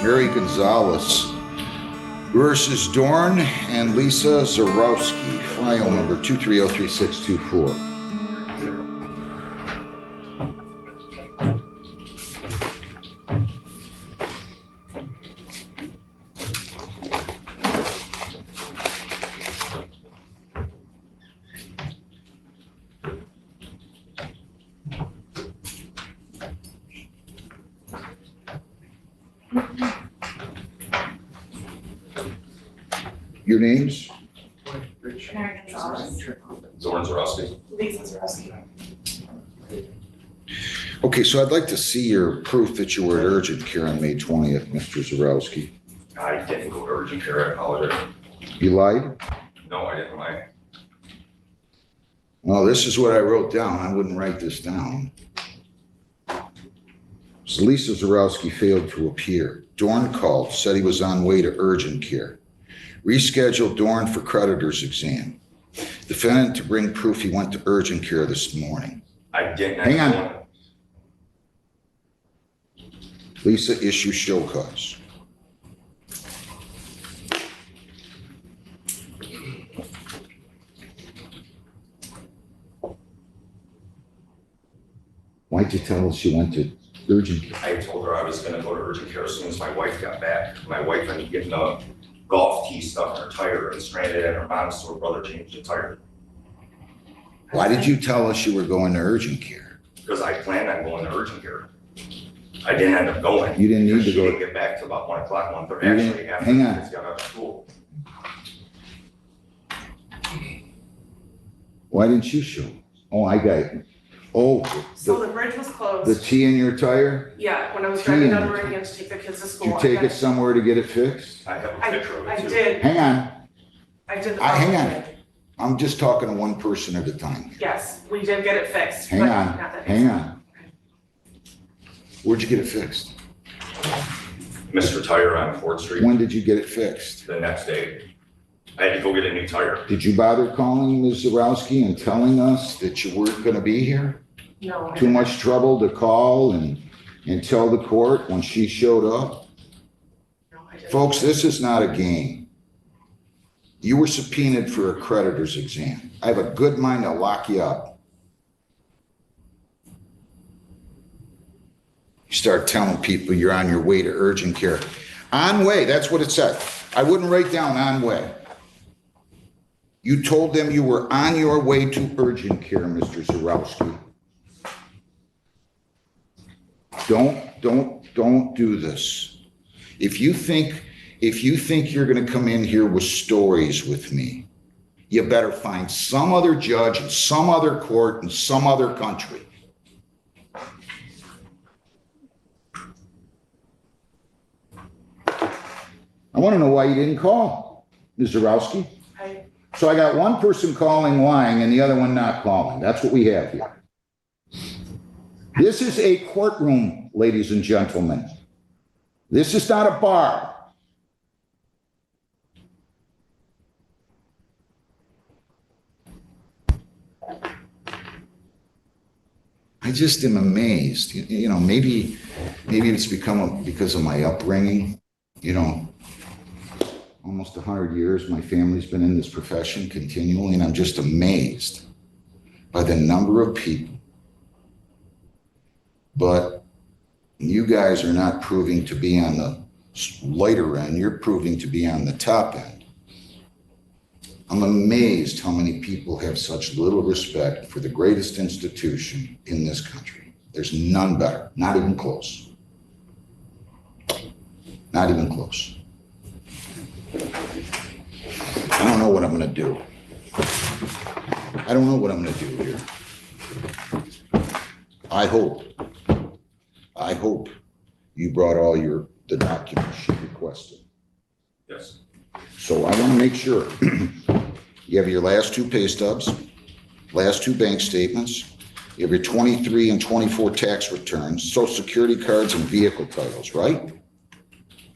Mary Gonzalez versus Dorne and Lisa Zarowski, file number 2303624. Your names? Mary Gonzalez. Dorne Zarowski. Lisa Zarowski. Okay, so I'd like to see your proof that you were at urgent care on May 20th, Mr. Zarowski. I didn't go to urgent care, I apologize. You lied? No, I didn't lie. Well, this is what I wrote down. I wouldn't write this down. So Lisa Zarowski failed to appear. Dorne called, said he was on way to urgent care. Rescheduled Dorne for Creditors exam. Defendant to bring proof he went to urgent care this morning. I didn't. Hang on. Lisa issue show cause. Why'd you tell us you went to urgent care? I told her I was gonna go to urgent care as soon as my wife got back. My wife ended up getting a golf tee stuck in her tire and stranded at her mom's, so her brother changed the tire. Why did you tell us you were going to urgent care? Because I planned on going to urgent care. I didn't end up going. You didn't need to She go. didn't get back till about 1 o'clock, 1:30, You didn't- actually, after hang the on. kids got out of school. Why didn't you show? Oh, I got it. Oh, So the, the bridge was the closed. T in your tire? Yeah, when I was Tea driving in down to your Meridian to take the kids to Did school. you take I it somewhere to get it fixed? I have a picture of I it too. did. Hang on. I did. Hang on. I'm just talking to one person at a time. Yes, we did get it fixed. Hang but on, not that hang easy. on. Where'd you get it fixed? Mr. Tire on Fort Street When did you get it fixed? the next day. I had to go get a new tire. Did you bother calling Ms. Zarowski and telling us that you weren't gonna be here? No. I Too didn't. much trouble to call and tell the court when she showed up? No, I didn't. Folks, this is not a game. You were subpoenaed for a creditor's exam. I have a good mind to lock you up. You start telling people you're on your way to urgent care. On way, that's what it said. I wouldn't write down on way. You told them you were on your way to urgent care, Mr. Zarowski. Don't do this. If you think you're gonna come in here with stories with me, you better find some other judge in some other court in some other country. I wanna know why you didn't call, Ms. Zarowski. So I got one person calling lying and the other one not calling. That's what we have here. This is a courtroom, ladies and gentlemen. This is not a bar. I just am amazed. You know, maybe it's because of my upbringing. You know, almost 100 years, my family's been in this profession continually, and I'm just amazed by the number of people. But you guys are not proving to be on the lighter end, you're proving to be on the top end. I'm amazed how many people have such little respect for the greatest institution in this country. There's none better, not even close. Not even close. I don't know what I'm gonna do. I don't know what I'm gonna do here. I hope you brought all the documents she requested. Yes. So I want to make sure you have your last two pay stubs, last two bank statements, you have your 23 and 24 tax returns, social security cards, and vehicle titles, right?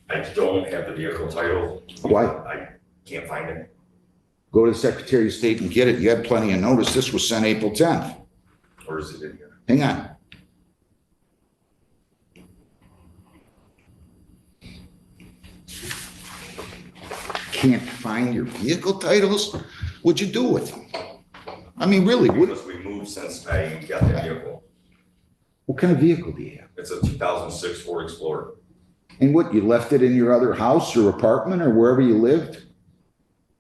I don't have the vehicle title. Why? I can't find it. Go to the Secretary of State and get it. You had plenty of notice. This was sent April 10th. Or is it in here? Hang on. can't find your vehicle titles? What'd you do with them? I mean, really, Because we moved since I got the vehicle. what kind of vehicle do you have? It's a 2006 Ford Explorer. And what, you left it in your other house or apartment or wherever you lived?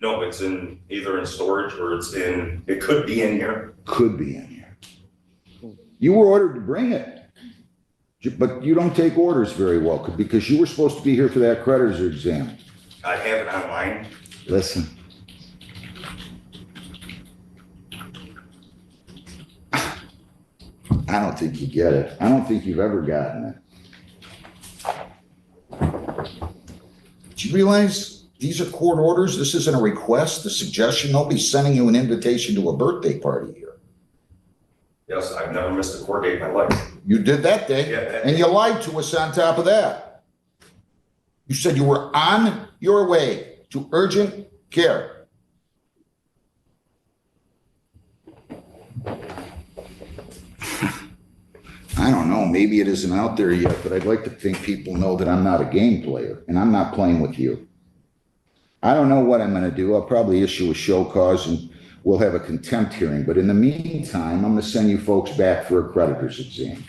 No, it's either in storage or it could be in here. Could be in here. You were ordered to bring it, but you don't take orders very well because you were supposed to be here for that creditors exam. I have it online. Listen. I don't think you get it. I don't think you've ever gotten it. Do you realize these are court orders? This isn't a request, a suggestion. Nobody's sending you an invitation to a birthday party here. Yes, I've never missed a court date in my life. You did that day, Yeah. and you lied to us on top of that. You said you were on your way to urgent care. I don't know, maybe it isn't out there yet, but I'd like to think people know that I'm not a game player and I'm not playing with you. I don't know what I'm gonna do. I'll probably issue a show cause and we'll have a contempt hearing. But in the meantime, I'm gonna send you folks back for a creditor's exam.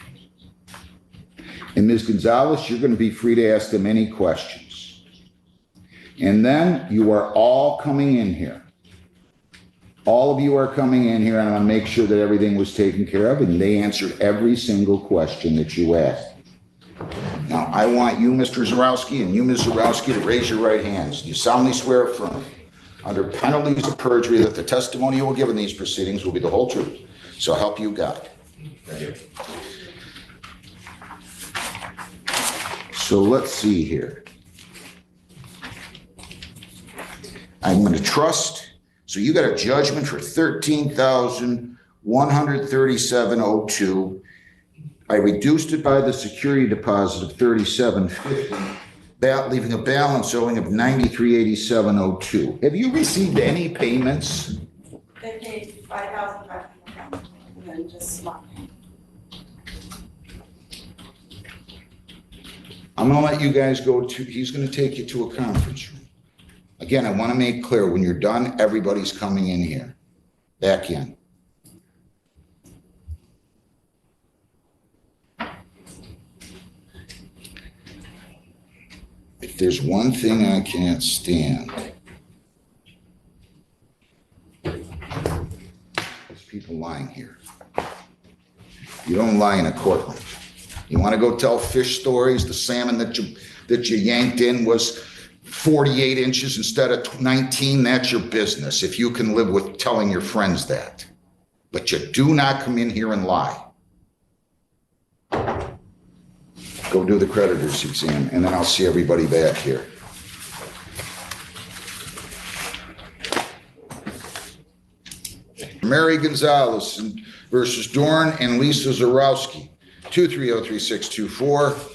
And Ms. Gonzalez, you're gonna be free to ask them any questions. And then you are all coming in here. All of you are coming in here and I'm gonna make sure that everything was taken care of and they answered every single question that you asked. Now, I want you, Mr. Zarowski, and you, Ms. Zarowski, to raise your right hands. Do you solemnly swear affirm, under penalties of perjury, that the testimony you will give in these proceedings will be the whole truth? So help you God. Thank you. So let's see here. I'm gonna trust. So you got a judgment for $13,137.02. I reduced it by the security deposit of $37.50, leaving a balance owing of $93.87.02. Have you received any payments? They paid $5,500 and then just not. I'm gonna let you guys go to, he's gonna take you to a conference room. Again, I wanna make clear, when you're done, everybody's coming in here, back in. If there's one thing I can't stand, it's people lying here. You don't lie in a courtroom. You want to go tell fish stories? The salmon that you yanked in was 48 inches instead of 19. That's your business. If you can live with telling your friends that, but you do not come in here and lie. Go do the creditor's exam, and then I'll see everybody back here. Mary Gonzalez versus Dorne and Lisa Zarowski, 2303624.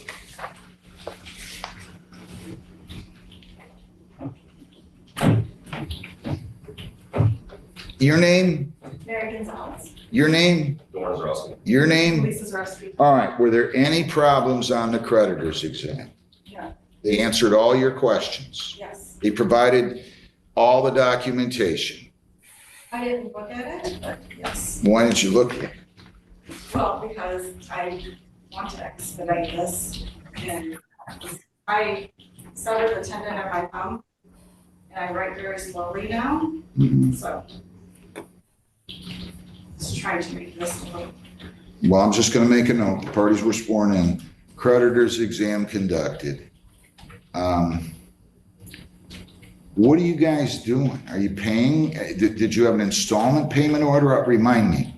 Your name? Mary Gonzalez. Your name? Dorne Zarowski. Your name? Lisa's recipe. All right, were there any problems on the creditor's exam? Yeah. They answered all your questions. Yes. They provided all the documentation. I didn't look at it, but yes. Why didn't you look at it? Well, because I want to expedite this and I severed the tendon of my thumb and I write very slowly now, so just trying to make this a little. Well, I'm just gonna make a note. The parties were sworn in. Creditor's exam conducted. What are you guys doing? Are you paying? Did you have an installment payment order? Remind me.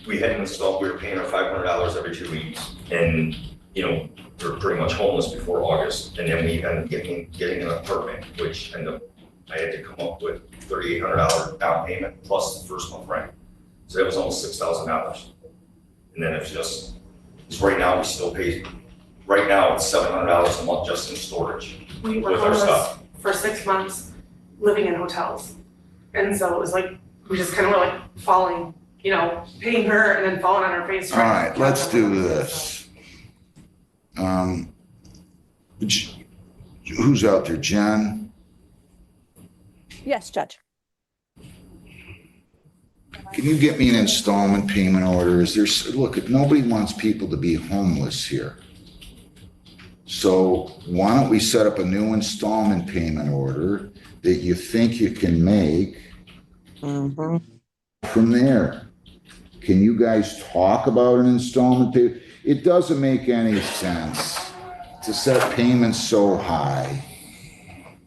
We had an install, we were paying her $500 every 2 weeks. And, you know, we were pretty much homeless before August. And then we ended up getting an apartment, which I had to come up with $3,800 down payment plus the first month rent. So that was almost $6,000. And then it's right now we still pay, right now it's $700 a month just in storage We were with our homeless stuff. for 6 months, living in hotels. And so it was like, we just kind of were like falling, you know, paying her and then falling on our face. All right, let's do this. Who's out there? John? Yes, Judge. Can you get me an installment payment order? Look, nobody wants people to be homeless here. So why don't we set up a new installment payment order that you think you can make from there? Can you guys talk about an installment payment? It doesn't make any sense to set payments so high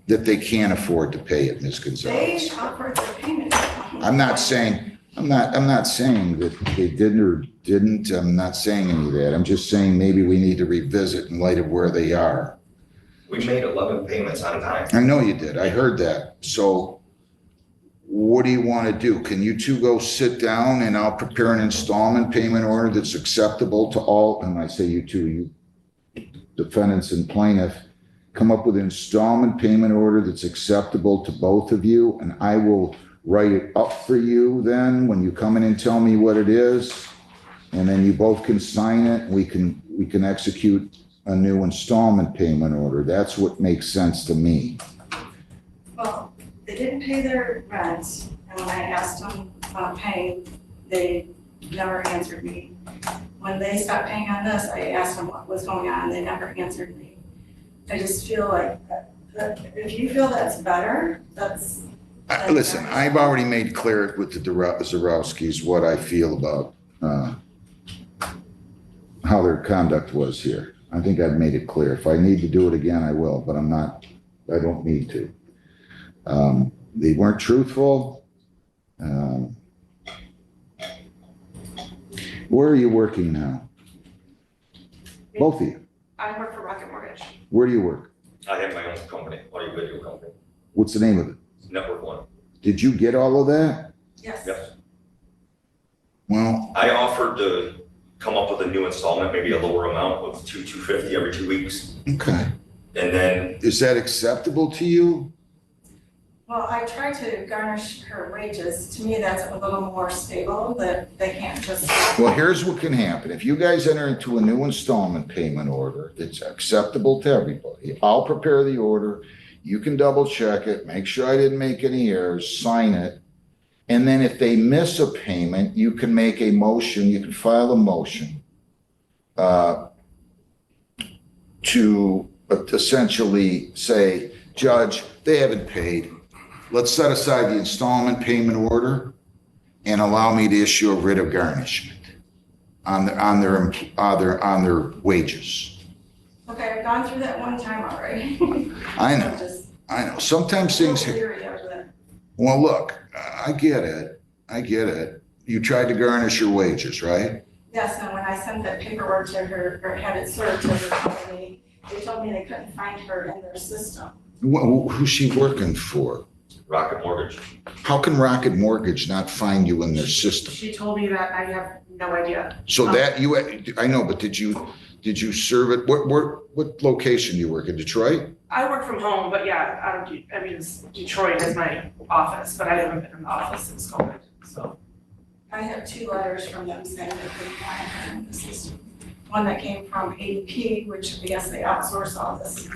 that they can't afford to pay it, Ms. Gonzalez. They offered their payment. I'm not saying that they didn't or didn't. I'm not saying any of that. I'm just saying maybe we need to revisit in light of where they are. We made 11 payments on time. I know you did. I heard that. So what do you want to do? Can you two go sit down and I'll prepare an installment payment order that's acceptable to all? And I say you two, you defendants and plaintiff, come up with an installment payment order that's acceptable to both of you, and I will write it up for you then when you come in and tell me what it is, and then you both can sign it. We can execute a new installment payment order. That's what makes sense to me. Well, they didn't pay their rent, and when I asked them about paying, they never answered me. When they stopped paying on this, I asked them what was going on, they never answered me. I just feel like that if you feel that's better, that's. Listen, I've already made clear with the Zarowskis what I feel about how their conduct was here. I think I've made it clear. If I need to do it again, I will, but I don't need to. They weren't truthful. Where are you working now? Both of you. I work for Rocket Mortgage. Where do you work? I have my own company, audio video company, What's the name of it? Network One. Did you get all of that? Yes. Yes. Well, I offered to come up with a new installment, maybe a lower amount of $250 every 2 weeks. okay. And then, Is that acceptable to you? Well, I try to garnish her wages. To me, that's a little more stable, that they can't just. Well, here's what can happen. If you guys enter into a new installment payment order that's acceptable to everybody, I'll prepare the order. You can double check it, make sure I didn't make any errors, sign it. And then if they miss a payment, you can make a motion, you can file a motion to essentially say, Judge, they haven't paid. Let's set aside the installment payment order and allow me to issue a writ of garnishment on their wages. Okay, I've gone through that one time already. I know. Sometimes things. Well, look, I get it. You tried to garnish your wages, right? Yes, and when I sent that paperwork to her, or had it served to her company, they told me they couldn't find her in their system. Who's she working for? Rocket Mortgage. How can Rocket Mortgage not find you in their system? She told me that. I have no idea. So I know, but did you serve it? What location do you work in? Detroit? I work from home, but yeah, Detroit is my office, but I haven't been in the office since COVID, so. I have 2 letters from them saying they couldn't find her in the system. One that came from AP, which I guess they outsource all this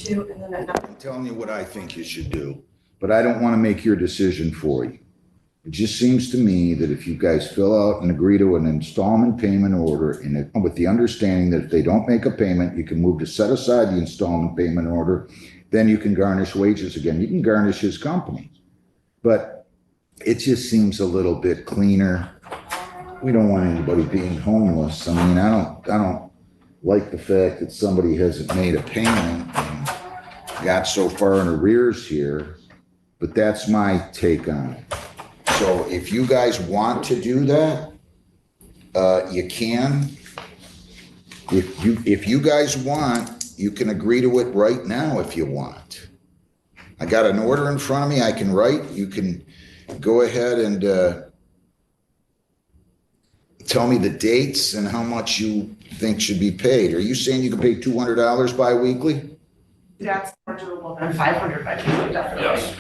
to, and then another. I'm telling you what I think you should do, but I don't want to make your decision for you. It just seems to me that if you guys fill out and agree to an installment payment order and with the understanding that if they don't make a payment, you can move to set aside the installment payment order, then you can garnish wages again. You can garnish his company. But it just seems a little bit cleaner. We don't want anybody being homeless. I mean, I don't like the fact that somebody hasn't made a payment and got so far in arrears here, but that's my take on it. So if you guys want to do that, you can. If you guys want, you can agree to it right now if you want. I got an order in front of me I can write. You can go ahead and tell me the dates and how much you think should be paid. Are you saying you can pay $200 bi-weekly? That's more doable than 500 by people, definitely. Yes.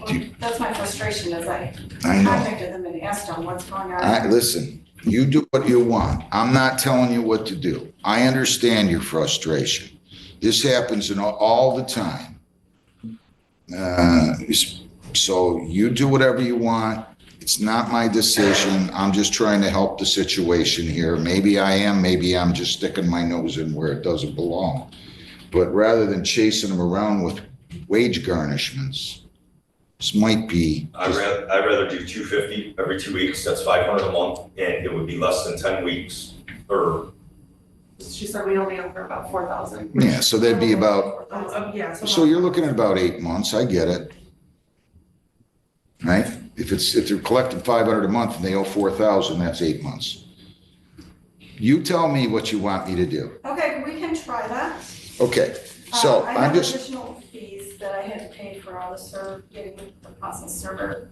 Well, that's my frustration is I I know. contacted them and asked them what's going on. Listen, you do what you want. I'm not telling you what to do. I understand your frustration. This happens all the time. So you do whatever you want. It's not my decision. I'm just trying to help the situation here. Maybe I am, maybe I'm just sticking my nose in where it doesn't belong. But rather than chasing them around with wage garnishments, this might be. I'd rather do 250 every 2 weeks, that's 500 a month, and it would be less than 10 weeks, or. She said we only offer about 4,000. Yeah, so that'd be about, Yeah. so you're looking at about 8 months, I get it. Right? If they're collecting 500 a month and they owe 4,000, that's 8 months. You tell me what you want me to do. Okay, we can try that. Okay, so I I'm have just, additional fees that I had to pay for all the server, getting the process server,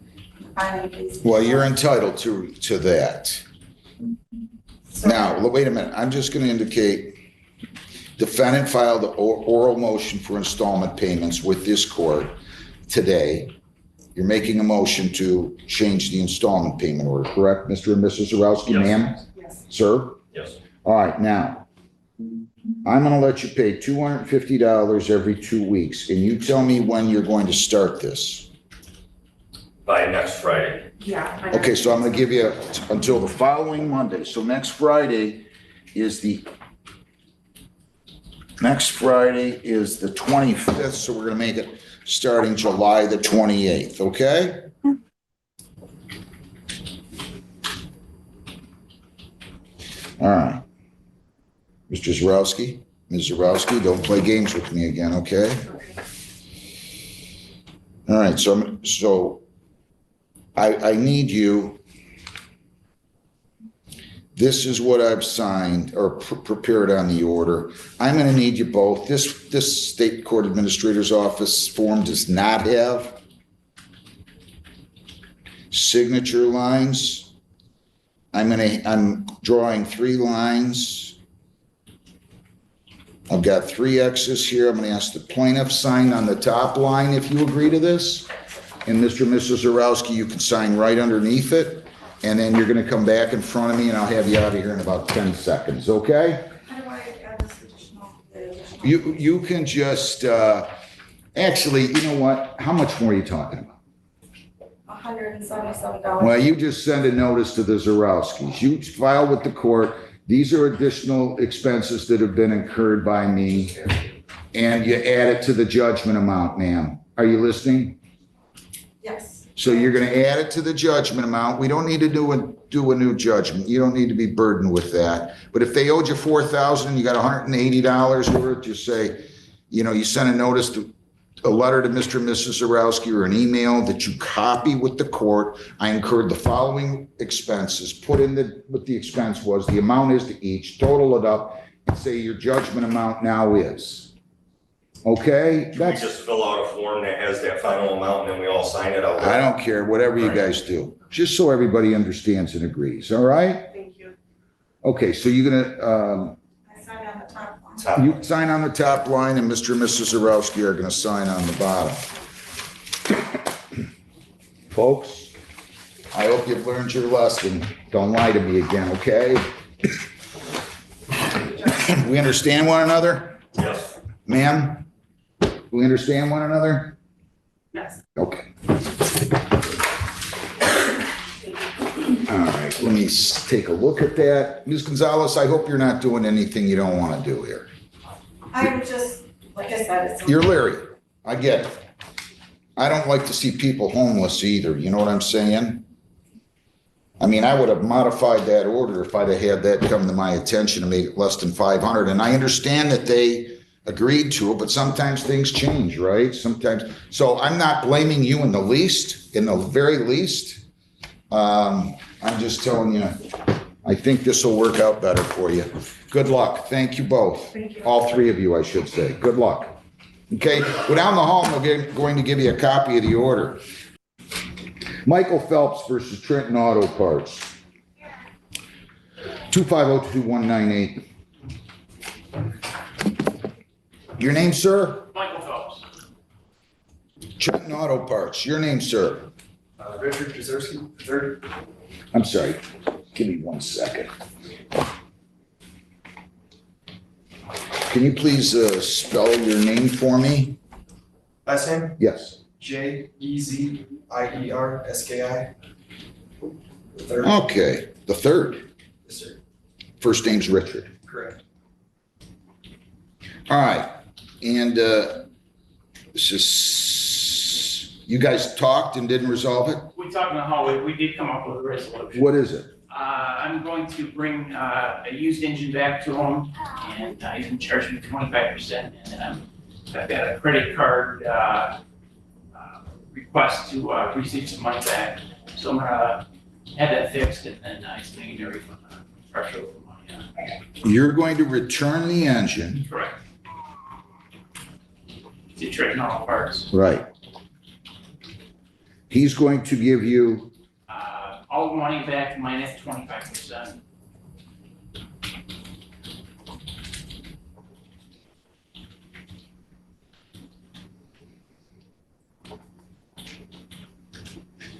filing fees. well, you're entitled to that. So- Now, wait a minute, I'm just gonna indicate, defendant filed the oral motion for installment payments with this court today. You're making a motion to change the installment payment order, correct, Mr. and Mrs. Zarowski, Yes. ma'am? Yes. Sir? Yes. All right, now, I'm gonna let you pay $250 every 2 weeks, and you tell me when you're going to start this. By next Friday. Yeah. Okay, so I'm gonna give you until the following Monday. So next Friday is the 25th, so we're gonna make it starting July the 28th, okay? All right. Mr. Zarowski, Ms. Zarowski, don't play games with me again, okay? All right, so I need you. This is what I've signed or prepared on the order. I'm gonna need you both. This state court administrator's office form does not have signature lines. I'm drawing 3 lines. I've got 3 X's here. I'm gonna ask the plaintiff sign on the top line if you agree to this. And Mr. and Mrs. Zarowski, you can sign right underneath it. And then you're gonna come back in front of me and I'll have you out of here in about 10 seconds, okay? How do I add this additional? You can just, actually, you know what? How much more are you talking about? $177. Well, you just send a notice to the Zarowskis. You file with the court. These are additional expenses that have been incurred by me. And you add it to the judgment amount, ma'am. Are you listening? Yes. So you're gonna add it to the judgment amount. We don't need to do a new judgment. You don't need to be burdened with that. But if they owed you 4,000 and you got $180 worth, just say, you send a letter to Mr. and Mrs. Zarowski or an email that you copy with the court. I incurred the following expenses, put in what the expense was, the amount is to each, total it up, and say your judgment amount now is. Okay? We just fill out a form that has that final amount and then we all sign it out. I don't care, whatever you guys do, just so everybody understands and agrees, all right? Thank you. Okay, so you're gonna, I signed on the top one. you sign on the top line and Mr. and Mrs. Zarowski are gonna sign on the bottom. Folks, I hope you've learned your lesson. Don't lie to me again, okay? We understand one another? Yes. Ma'am? We understand one another? Yes. Okay. All right, let me take a look at that. Ms. Gonzalez, I hope you're not doing anything you don't want to do here. I'm just, like I said, it's. You're leery. I get it. I don't like to see people homeless either. You know what I'm saying? I mean, I would have modified that order if I'd have had that come to my attention and made it less than 500. And I understand that they agreed to it, but sometimes things change, right? Sometimes. So I'm not blaming you in the very least. I'm just telling you, I think this will work out better for you. Good luck. Thank you both. Thank you. All 3 of you, I should say. Good luck. Okay, go down the hall and we're going to give you a copy of the order. Michael Phelps versus Trenton Auto Parts. 2502198. Your name, sir? Michael Phelps. Trenton Auto Parts. Your name, sir? Richard Jazerski, third. I'm sorry. Give me 1 second. Can you please spell your name for me? Last name? Yes. Jezierski. The third. Okay, the third. Yes, sir. First name's Richard. Correct. All right, and this is, you guys talked and didn't resolve it? We talked in the hallway, we did come up with a resolution. What is it? I'm going to bring a used engine back to him, and he's gonna charge me 25%, and then I've got a credit card request to receive some money back. So I'm gonna have that fixed, and then he's gonna get a refund, partial money on it. You're going to return the engine. Correct. To Trenton all parts. Right. He's going to give you, All the money back minus 25%.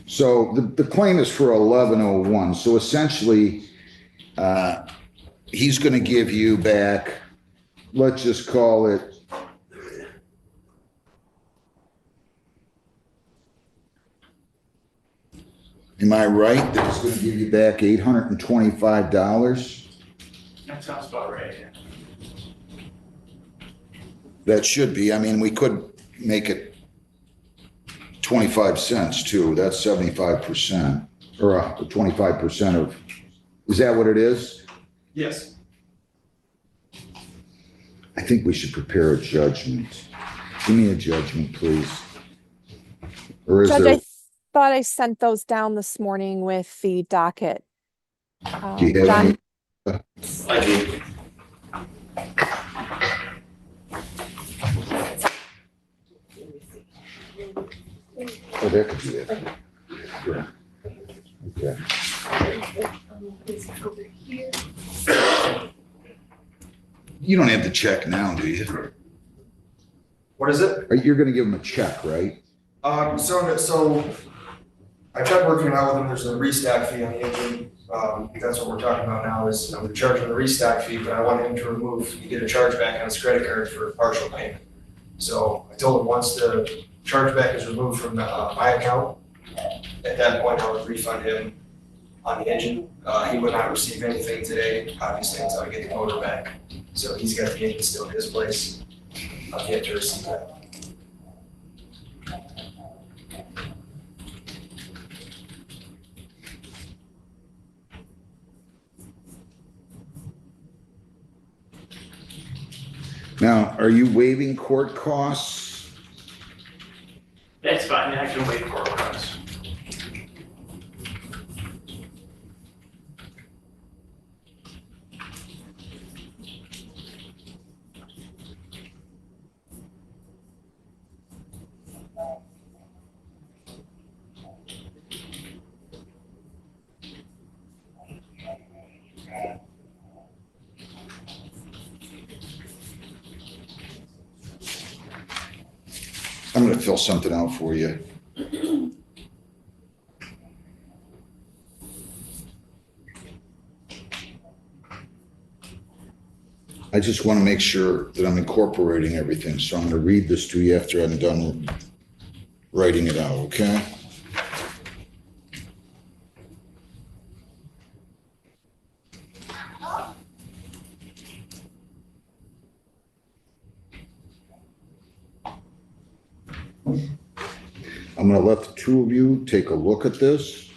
so the claim is for 1101. So essentially, he's going to give you back, let's just call it, am I right that he's going to give you back $825? That sounds about right, yeah. That should be, I mean, we could make it 25 cents too. That's 75%, or 25% of, is that what it is? Yes. I think we should prepare a judgment. Give me a judgment, please. Or is Judge, there, I thought I sent those down this morning with the docket. do you have any? I do. Oh, that could be it. Yeah. Okay. You don't have the check now, do you? What is it? You're gonna give him a check, right? So I tried working it out with them. There's a restack fee on the engine. That's what we're talking about now is I'm charging the restack fee, but I want him to remove, you get a charge back on his credit card for partial payment. So I told him once the chargeback is removed from my account, at that point I would refund him on the engine. He would not receive anything today, obviously, until I get the motor back. So he's got the engine still in his place. I'll get to receive that. Now, are you waiving court costs? That's fine, I can wait for us. I'm gonna fill something out for you. I just want to make sure that I'm incorporating everything, so I'm gonna read this to you after I'm done writing it out, okay? I'm gonna let the two of you take a look at this.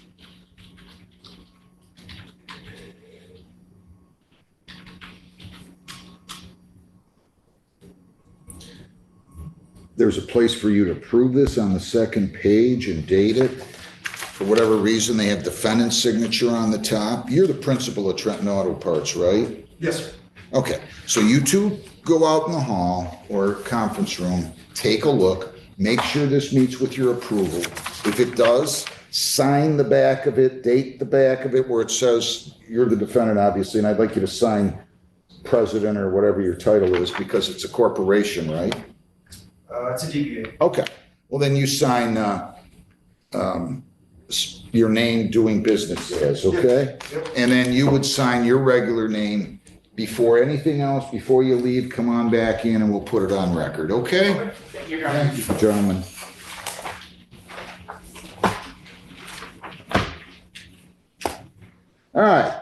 There's a place for you to approve this on the second page and date it. For whatever reason, they have defendant's signature on the top. You're the principal of Trenton Auto Parts, right? Yes, sir. Okay, so you two go out in the hall or conference room, take a look, make sure this meets with your approval. If it does, sign the back of it, date the back of it where it says you're the defendant, obviously, and I'd like you to sign president or whatever your title is because it's a corporation, right? It's a DBA. Okay, well then you sign your name doing business as, okay? Yep. And then you would sign your regular name before anything else, before you leave, come on back in and we'll put it on record, okay? Thank you, Your Honor. Thank you, gentlemen. All right.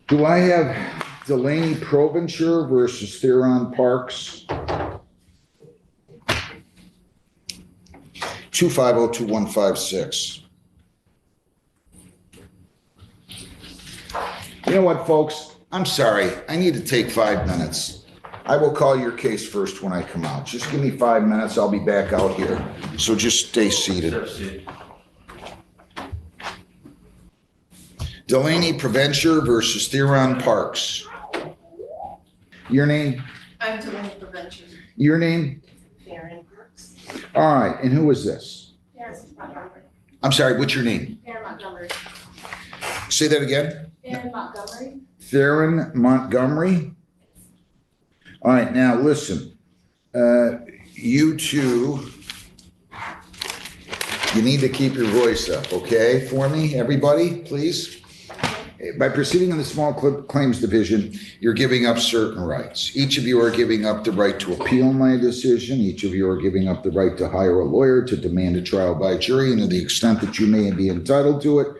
Do I have Delaney Preventure versus Theron Parks? 2502156. You know what, folks? I'm sorry. I need to take 5 minutes. I will call your case first when I come out. Just give me 5 minutes. I'll be back out here. So just stay seated. Delaney Preventure versus Theron Parks. Your name? I'm doing prevention. Your name? Karen Brooks. All right, and who is this? Karen Montgomery. I'm sorry, what's your name? Karen Montgomery. Say that again? Karen Montgomery. Theron Montgomery? All right, now listen. You two, you need to keep your voice up, okay, for me, everybody, please? By proceeding in the small claims division, you're giving up certain rights. Each of you are giving up the right to appeal my decision. Each of you are giving up the right to hire a lawyer, to demand a trial by jury, and to the extent that you may be entitled to it,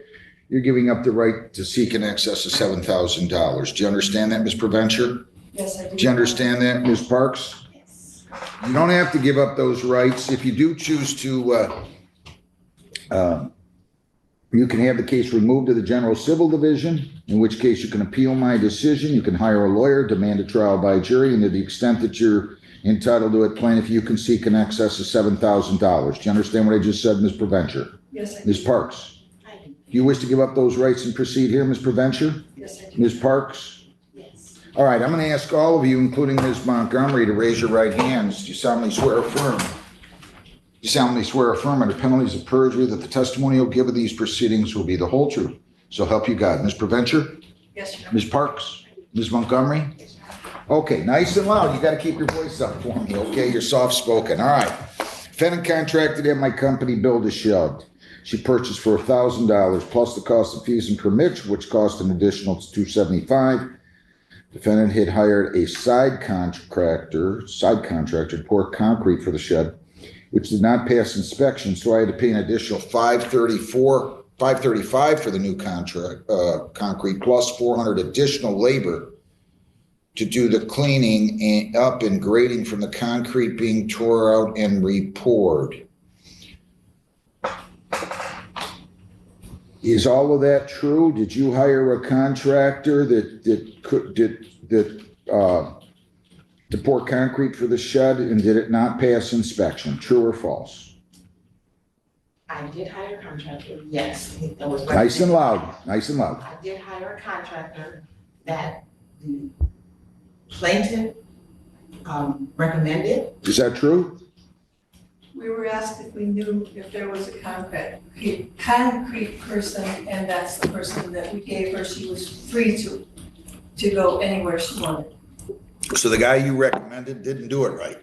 you're giving up the right to seek in excess of $7,000. Do you understand that, Ms. Preventure? Yes, I do. Do you understand that, Ms. Parks? Yes. You don't have to give up those rights. If you do choose to, you can have the case removed to the general civil division, in which case you can appeal my decision. You can hire a lawyer, demand a trial by jury, and to the extent that you're entitled to it, plaintiff, you can seek in excess of $7,000. Do you understand what I just said, Ms. Preventure? Yes, I do. Ms. Parks? I do. Do you wish to give up those rights and proceed here, Ms. Preventure? Yes, I do. Ms. Parks? Yes. All right, I'm going to ask all of you, including Ms. Montgomery, to raise your right hands. Do you solemnly swear affirm? You solemnly swear affirm under penalties of perjury that the testimony you'll give of these proceedings will be the whole truth. So help you God. Ms. Preventure? Yes, Your Honor. Ms. Parks? Ms. Montgomery? Okay, nice and loud. You got to keep your voice up for me, okay? You're soft-spoken. All right. Defendant contracted at my company billed as shoved. She purchased for $1,000 plus the cost of fees and permits, which cost an additional $275. Defendant had hired a side contractor to pour concrete for the shed, which did not pass inspection, so I had to pay an additional $535 for the new concrete, plus $400 additional labor to do the cleaning up and grading from the concrete being tore out and repoured. Is all of that true? Did you hire a contractor to pour concrete for the shed, and did it not pass inspection? True or false? I did hire a contractor, yes. It was Nice and loud, nice and loud. I did hire a contractor that the plaintiff recommended. Is that true? We were asked if we knew if there was a concrete person, and that's the person that we gave her. She was free to go anywhere she wanted. So the guy you recommended didn't do it right.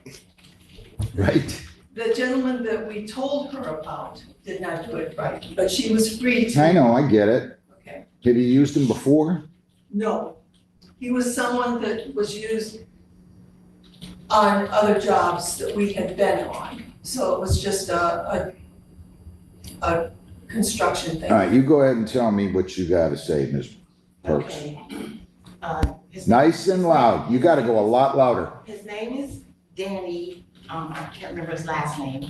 Right? The gentleman that we told her about did not do it right, but she was free to. I know, I get it. Okay. Have you used him before? No, he was someone that was used on other jobs that we had been on. So it was just a construction thing. All right, you go ahead and tell me what you got to say, Ms. Perks. Okay. Nice and loud. You got to go a lot louder. His name is Danny, I can't remember his last name.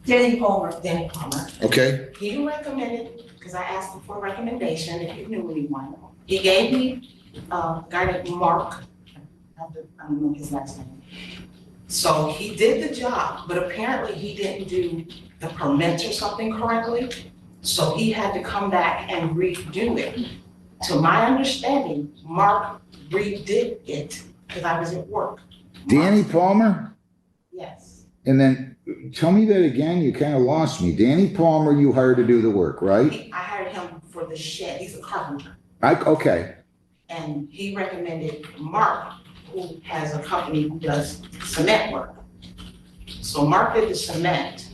Danny Palmer. Danny Kummer. Okay? He recommended, because I asked him for a recommendation, if he knew anyone. He gave me a guy named Mark, I don't know his last name. So he did the job, but apparently he didn't do the permits or something correctly. So he had to come back and redo it. To my understanding, Mark redid it because I was at work. Danny Palmer? Yes, And then tell me that again. You kind of lost me. Danny Palmer, you hired to do the work, right? I hired him for the shed. He's a carpenter. Okay. And he recommended Mark, who has a company who does cement work. So Mark did the cement.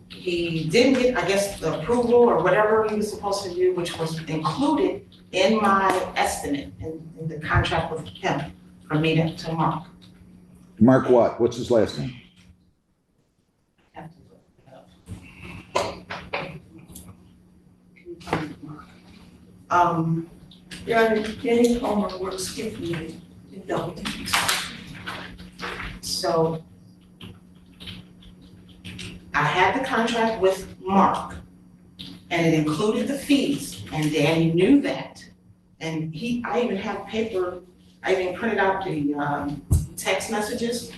He didn't get, I guess, the approval or whatever he was supposed to do, which was included in my estimate in the contract with him for me to Mark. Mark what? What's his last name? have to look it up. Your Honor, Danny Palmer works with me in Middleton. So I had the contract with Mark, and it included the fees, and Danny knew that. And I even have paper, I even printed out the text messages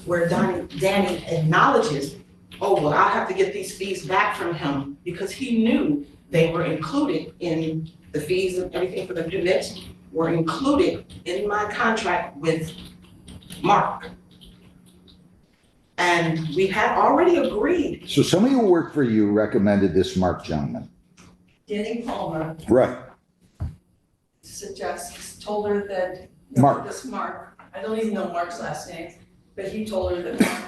where Danny acknowledges, oh, well, I'll have to get these fees back from him, because he knew they were included in the fees and everything for the permits were included in my contract with Mark. And we had already agreed. So somebody who worked for you recommended this Mark gentleman. Danny Palmer Right. told her that. Mark. This Mark, I don't even know Mark's last name, but he told her that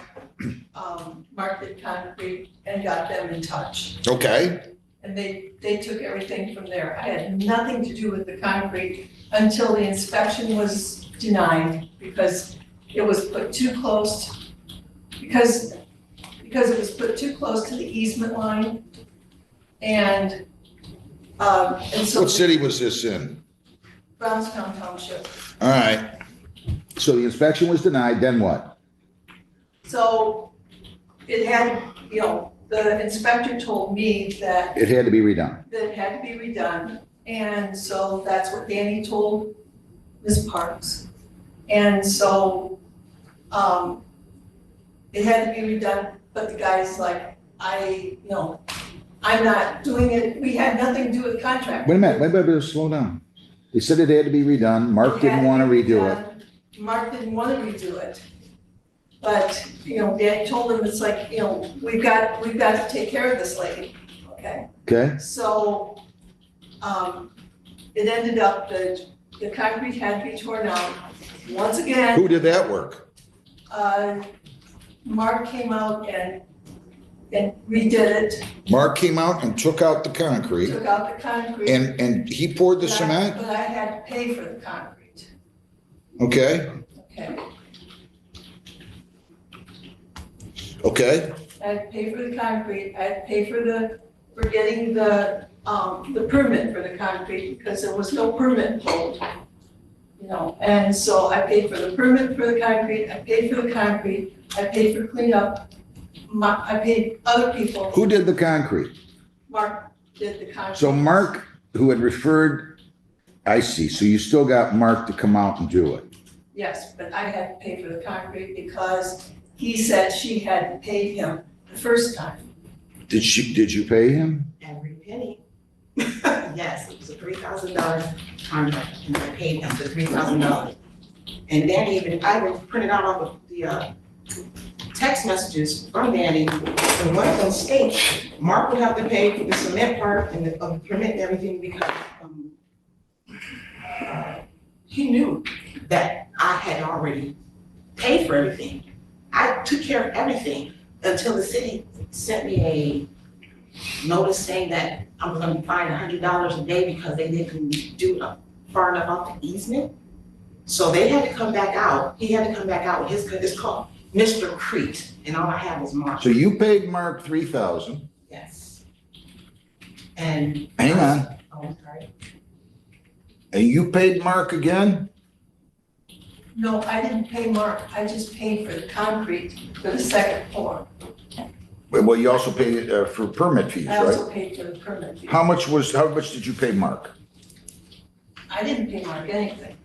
Mark did concrete and got them in touch. Okay. And they took everything from there. I had nothing to do with the concrete until the inspection was denied because it was put too close, because it was put too close to the easement line. And so. What city was this in? Brownstown Township. All right. So the inspection was denied, then what? So it had, the inspector told me that It had to be redone. it had to be redone. And so that's what Danny told Ms. Parks. And so, it had to be redone, but the guy's like, I'm not doing it. We had nothing to do with the contract. Wait a minute, slow down. They said it had to be redone. Mark didn't want to redo it. Mark didn't want to redo it. But, Danny told him, it's like, we've got to take care of this lady, okay? Okay? So, it ended up that the concrete had to be torn out. Once again, Who did that work? Mark came out and redid it, Mark came out and took out the concrete took out the concrete. and he poured the But I- cement? But I had to pay for the concrete, Okay, okay? okay. I had to pay for the concrete, I had to pay for getting the permit for the concrete, because there was no permit pulled. And so I paid for the permit for the concrete, I paid for the concrete, I paid for cleanup, I paid other people. Who did the concrete? Mark did the concrete. So Mark, who had referred, I see, so you still got Mark to come out and do it? Yes, but I had to pay for the concrete because he said she hadn't paid him the first time. Did you pay him? Every penny. Yes, it was a $3,000 contract, and I paid him the $3,000. And Danny I even printed out all the text messages from Danny, and one of them states, Mark would have to pay for the cement part and the permit and everything because he knew that I had already paid for everything. I took care of everything until the city sent me a notice saying that I was gonna be fined $100 a day because they didn't do it far enough off the easement. So they had to come back out, he had to come back out with it's called Mr. Crete, and all I had was Mark. So you paid Mark $3,000. Yes. And. Hang on. Oh, I'm sorry. And you paid Mark again? No, I didn't pay Mark, I just paid for the concrete for the second floor. Well, you also paid for permit fees, I right? also paid for the permit fee. How much did you pay Mark? I didn't pay Mark anything.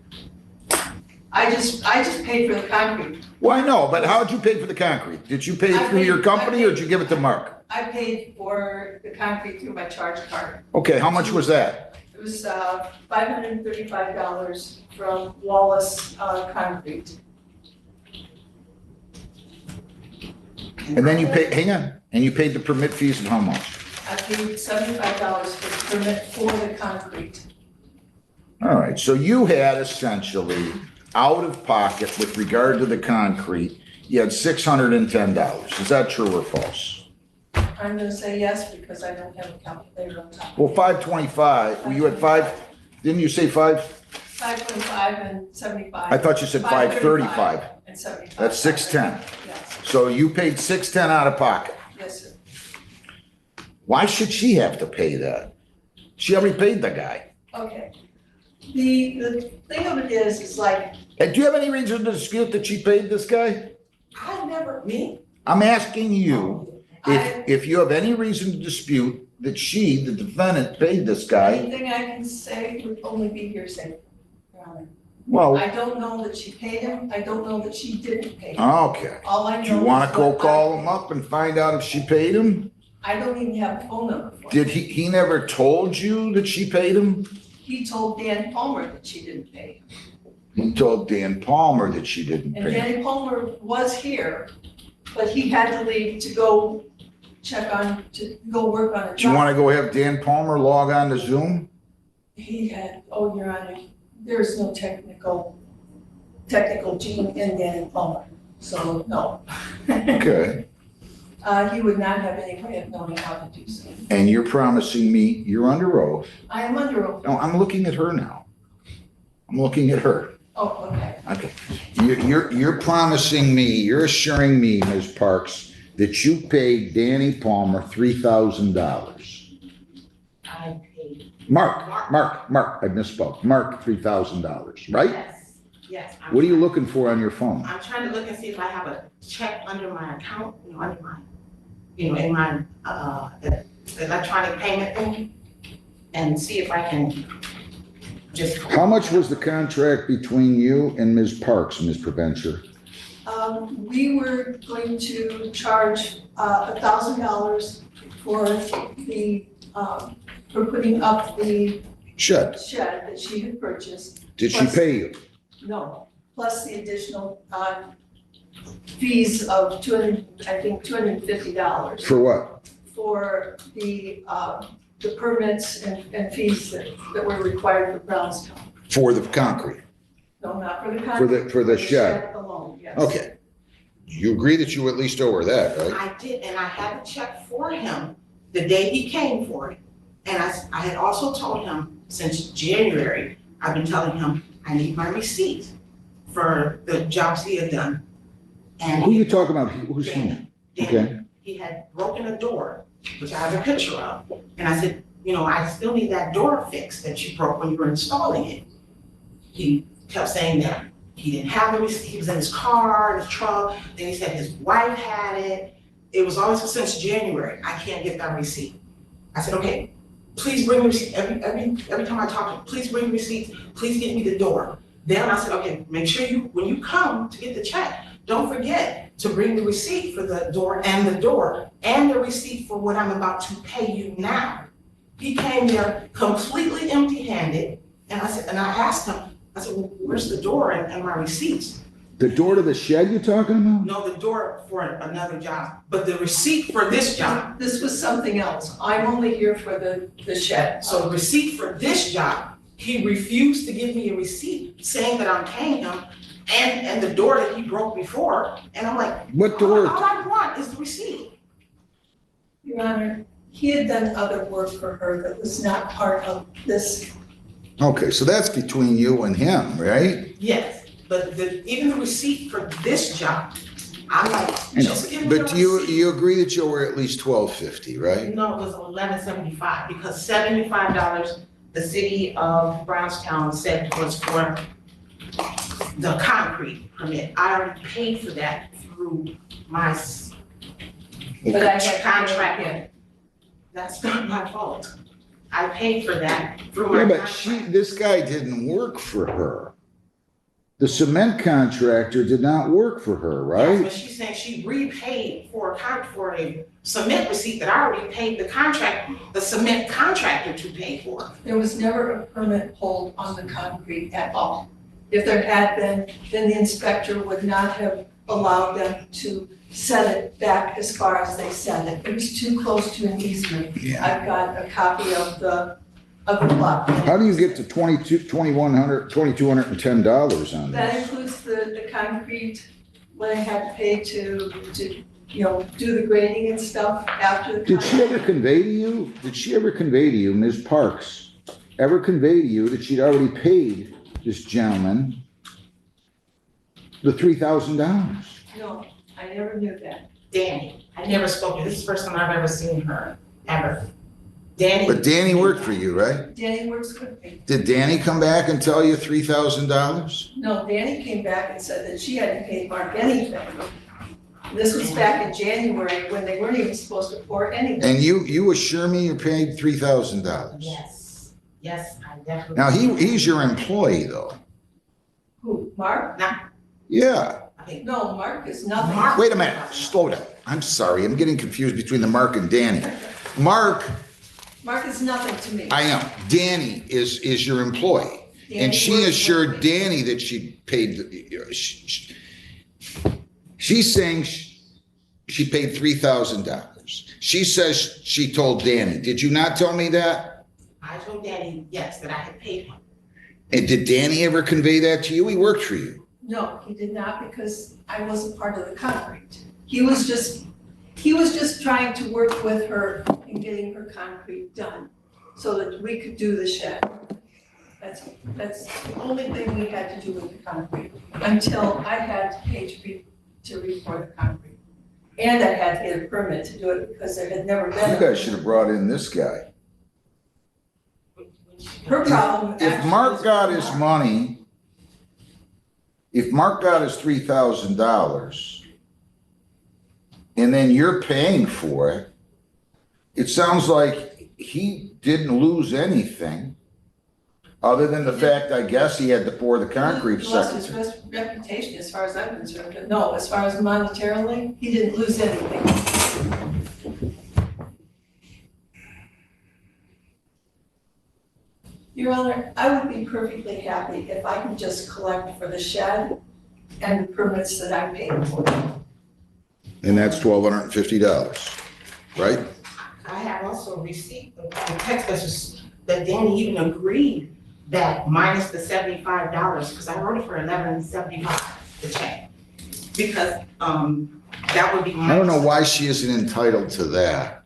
I just paid for the concrete. Well, I know, but how did you pay for the concrete? Did you pay it through your company or did you give it to Mark? I paid for the concrete through my charge card. Okay, how much was that? It was $535 from Wallace Concrete. And then you paid, hang on, and you paid the permit fees of how much? I paid $75 for the permit for the concrete. All right, so you had essentially out of pocket with regard to the concrete, you had $610. Is that true or false? I'm gonna say yes because I don't have a calculator on top. Well, 525, were you at didn't you say 525 and 75. I thought you said 535. And 75. That's 610. Yes, So you paid 610 out of pocket. Why should she have to pay that? She already paid the guy. Okay. The thing of it is like, And do you have any reason to dispute that she paid this guy? I never, me? I'm asking you I- if you have any reason to dispute that she, the defendant, paid this guy. anything I can say would only be hearsay, Your Honor. Well, I don't know that she paid him. I don't know that she didn't pay him. okay. All I know Do you is want to go what call I- him up and find out if she paid him? I don't even have a phone number for him. Did he never told you that she paid him? He told Dan Palmer that she didn't pay him. He told Dan Palmer that she didn't And pay him. Dan Palmer was here, but he had to leave to go to go work on a Do you job. want to go have Dan Palmer log on to Zoom? He had, oh, Your Honor, there's no technical gene in Dan Palmer, so no. Okay. He would not have any way of knowing how to do so. And you're promising me, you're under oath. I am under oath. No, I'm looking at her now. I'm looking at her. Oh, okay. Okay. You're promising me, you're assuring me, Ms. Parks, that you paid Danny Palmer $3,000. I paid. Mark, I misspoke. Mark, $3,000, right? Yes. What are you looking for on your phone? I'm trying to look and see if I have a check under my account, under my, in my, electronic payment thing, and see if I can just. How much was the contract between you and Ms. Parks, Ms. Preventure? We were going to charge $1,000 for for putting up the Shed. shed that she had purchased. Did she pay you? No, plus the additional fees of $250 For what? for the permits and fees that were required for Brownstown. For the concrete? No, not for the concrete. For the shed? Alone, yes. Okay. You agree that you at least owe her that, right? I did, and I had a check for him the day he came for it. And I had also told him since January, I've been telling him, I need my receipt for the jobs he had done. And Who you talking about? Who's he? Danny, Okay. he had broken a door, which I have a picture of. And I said, I still need that door fixed that you broke when you were installing it. He kept saying that he didn't have the receipt, he was in his car, in his truck, then he said his wife had it. It was always since January, I can't get that receipt. I said, okay, please bring the receipt, every time I talk to him, please bring receipts, please get me the door. Then I said, okay, make sure when you come to get the check, don't forget to bring the receipt for the door and the receipt for what I'm about to pay you now. He came there completely empty-handed, and I asked him, I said, well, where's the door and my receipts? The door to the shed you're talking about? No, the door for another job, but the receipt for this job. This was something else. I'm only here for the shed. So the receipt for this job, he refused to give me a receipt saying that I'm paying him and the door that he broke before. And I'm like, What door? all I want is the receipt. Your Honor, he had done other work for her that was not part of this. Okay, so that's between you and him, right? Yes, but even the receipt for this job, I'm like, I know. just give me the But receipt. you agree that you were at least $1,250, right? No, it was $11.75 because $75 the city of Brownstown said was for the concrete permit. I already paid for that through my But I had contract. Yeah. That's not my fault. I paid for that through Yeah, my but contract. this guy didn't work for her. The cement contractor did not work for her, Yes, right? but she's saying she repaid for a cement receipt that I already paid the cement contractor to pay for. There was never a permit pulled on the concrete at all. If there had been, then the inspector would not have allowed them to set it back as far as they set it. It was too close to an easement. Yeah. I've got a copy of the plot. How do you get to $2,210 on That this? includes the concrete, what I had to pay to do the grading and stuff after the Did she contract. ever convey to you, Ms. Parks, ever convey to you that she'd already paid this gentleman the $3,000? No, I never knew that. Danny, I never spoke to her. This is the first time I've ever seen her. ever. Danny. But Danny worked for you, right? Danny works with me. Did Danny come back and tell you $3,000? No, Danny came back and said that she hadn't paid Mark anything. This was back in January when they weren't even supposed to report anything. And you assure me you paid $3,000? Yes, yes, I definitely. Now, he's your employee, though. Who, Mark? Yeah. No, Mark is nothing. Mark- Wait a minute, slow down. I'm sorry, I'm getting confused between the Mark and Danny. Mark, Mark is nothing to me. I know, Danny is your employee. Danny And she works with assured me. Danny that she paid, she's saying she paid $3,000. She says she told Danny. Did you not tell me that? I told Danny, yes, that I had paid him. And did Danny ever convey that to you? He worked for you. No, he did not because I wasn't part of the concrete. He was just trying to work with her in getting her concrete done so that we could do the shed. That's the only thing we had to do with the concrete until I had to pay to report the concrete. And I had to get a permit to do it because there had never been. You guys should have brought in this guy. Her problem. If actually Mark was got with his Mark. money, if Mark got his $3,000 and then you're paying for it, it sounds like he didn't lose anything other than the fact, I guess, he had to pour the concrete He lost his second. reputation as far as I'm concerned, but no, as far as monetarily, he didn't lose anything. Your Honor, I would be perfectly happy if I could just collect for the shed and the permits that I paid for. And that's $1,250, right? I have also received the text message that Danny even agreed that minus the $75, because I wrote it for $11.75, the check. Because, that would be minus. I don't know why she isn't entitled to that.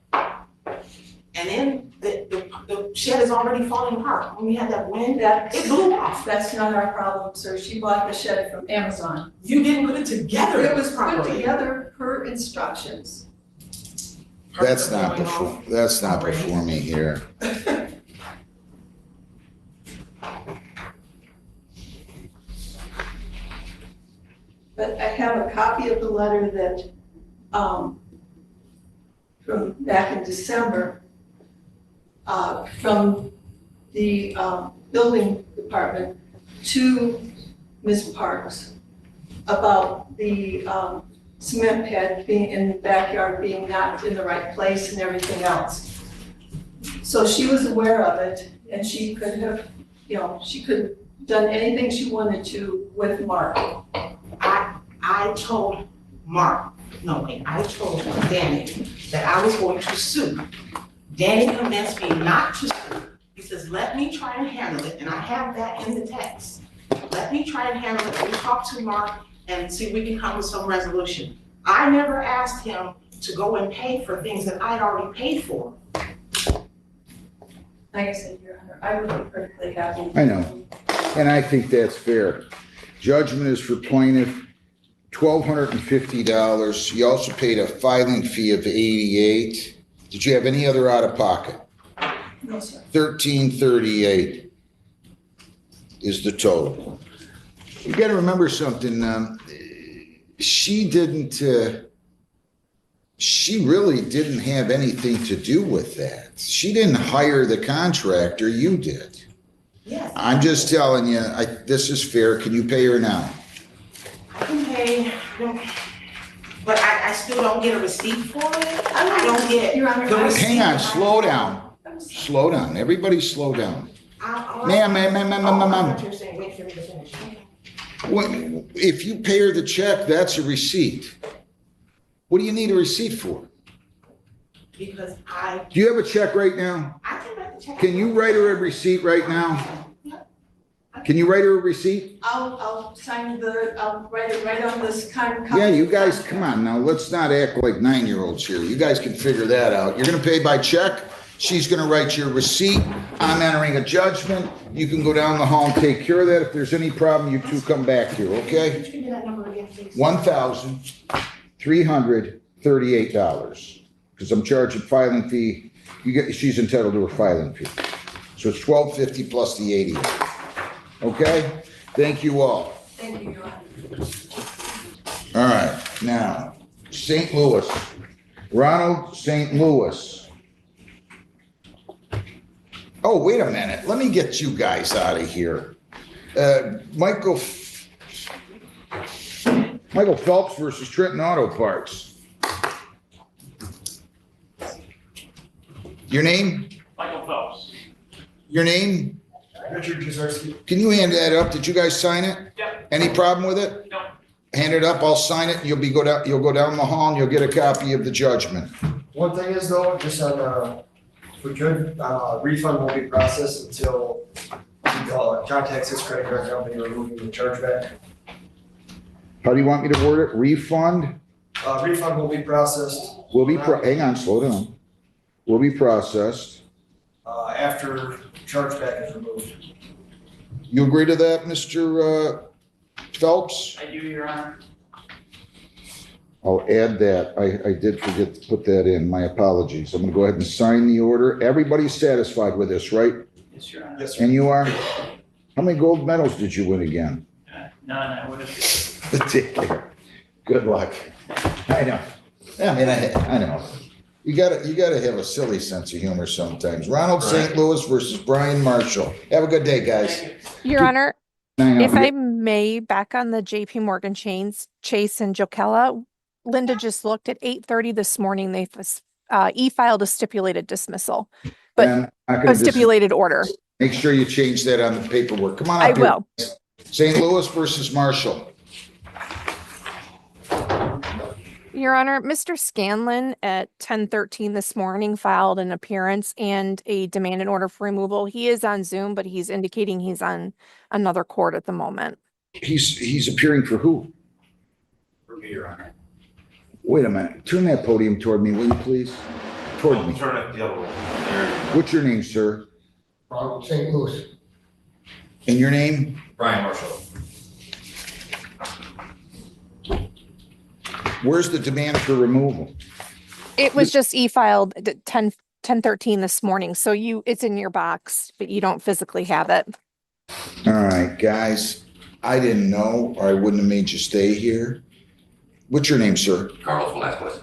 And then the shed is already falling apart. When we had that wind, it blew off. That's not our problem, sir. She bought the shed from Amazon. You didn't put it together. It was put properly. together per instructions. That's not before me here. But I have a copy of the letter that, from back in December, from the building department to Ms. Parks about the cement pad being in the backyard, being not in the right place and everything else. So she was aware of it, and she could have, she could have done anything she wanted to with Mark. I told I told Danny that I was going to sue. Danny convinced me not to sue. He says, let me try and handle it, and I have that in the text. Let me try and handle it, we talk to Mark and see if we can come with some resolution. I never asked him to go and pay for things that I'd already paid for. Like I said, Your Honor, I would be perfectly happy. I know. And I think that's fair. Judgment is for plaintiff, $1,250. You also paid a filing fee of $88. Did you have any other out of pocket? No, sir. $1,338 is the total. You got to remember something. She really didn't have anything to do with that. She didn't hire the contractor, you did. Yes. I'm just telling you, this is fair. Can you pay her now? I can pay, but I still don't get a receipt for it. I don't get Your Honor, the I- receipt. Hang on, slow down. Slow down. Everybody slow down. Ma'am. You're saying, wait for me to finish. If you pay her the check, that's a receipt. What do you need a receipt for? Because Do you have a check right now? I can write the check. Can you write her a receipt right now? Can you write her a receipt? I'll write it right on this kind of. Yeah, you guys, come on now. Let's not act like 9-year-olds here. You guys can figure that out. You're gonna pay by check. She's gonna write your receipt. I'm entering a judgment. You can go down the hall and take care of that. If there's any problem, you two come back here, okay? Could you give me that number again, please? $1,338, because I'm charging filing fee she's entitled to her filing fee. So it's $12.50 plus the 80. Okay? Thank you all. Thank you, Your Honor. All right, now, St. Louis. Ronald St. Louis. Oh, wait a minute. Let me get you guys out of here. Michael Phelps versus Trenton Auto Parts. Your name? Michael Phelps. Your name? Richard Jazarski. Can you hand that up? Did you guys sign it? Yep. Any problem with it? No. Hand it up, I'll sign it, and you'll go down the hall and you'll get a copy of the judgment. One thing is though, just on, if we could, refund won't be processed until he contacts his credit card company removing the chargeback. How do you want me to word it? Refund? Refund will be processed. Hang on, slow down. Will be processed. After chargeback is removed. You agree to that, Mr. Phelps? I do, Your Honor. I'll add that. I did forget to put that in. My apologies. I'm gonna go ahead and sign the order. Everybody's satisfied with this, right? Yes, Your Honor. Yes, sir. And you are? How many gold medals did you win again? None, I would have. Good luck. I know. I mean, I know. You gotta have a silly sense of humor sometimes. Ronald St. Louis versus Brian Marshall. Have a good day, guys. Your Honor, Hang on. if I may, back on the JP Morgan Chase and Jokella, Linda just looked at 8:30 this morning. They e-filed a stipulated dismissal, but I'm not gonna a stipulated order. Make sure you change that on the paperwork. Come on I up here. will. St. Louis versus Marshall. Your Honor, Mr. Scanlon at 10:13 this morning filed an appearance and a demand in order for removal. He is on Zoom, but he's indicating he's on another court at the moment. He's appearing for who? For me, Your Honor. Wait a minute. Turn that podium toward me, will you please? Toward me. Turn it the other way. There you go. What's your name, sir? Ronald St. Louis. And your name? Brian Marshall. Where's the demand for removal? It was just e-filed at 10:13 this morning, so it's in your box, but you don't physically have it. All right, guys. I didn't know, or I wouldn't have made you stay here. What's your name, sir? Carlos Velasquez.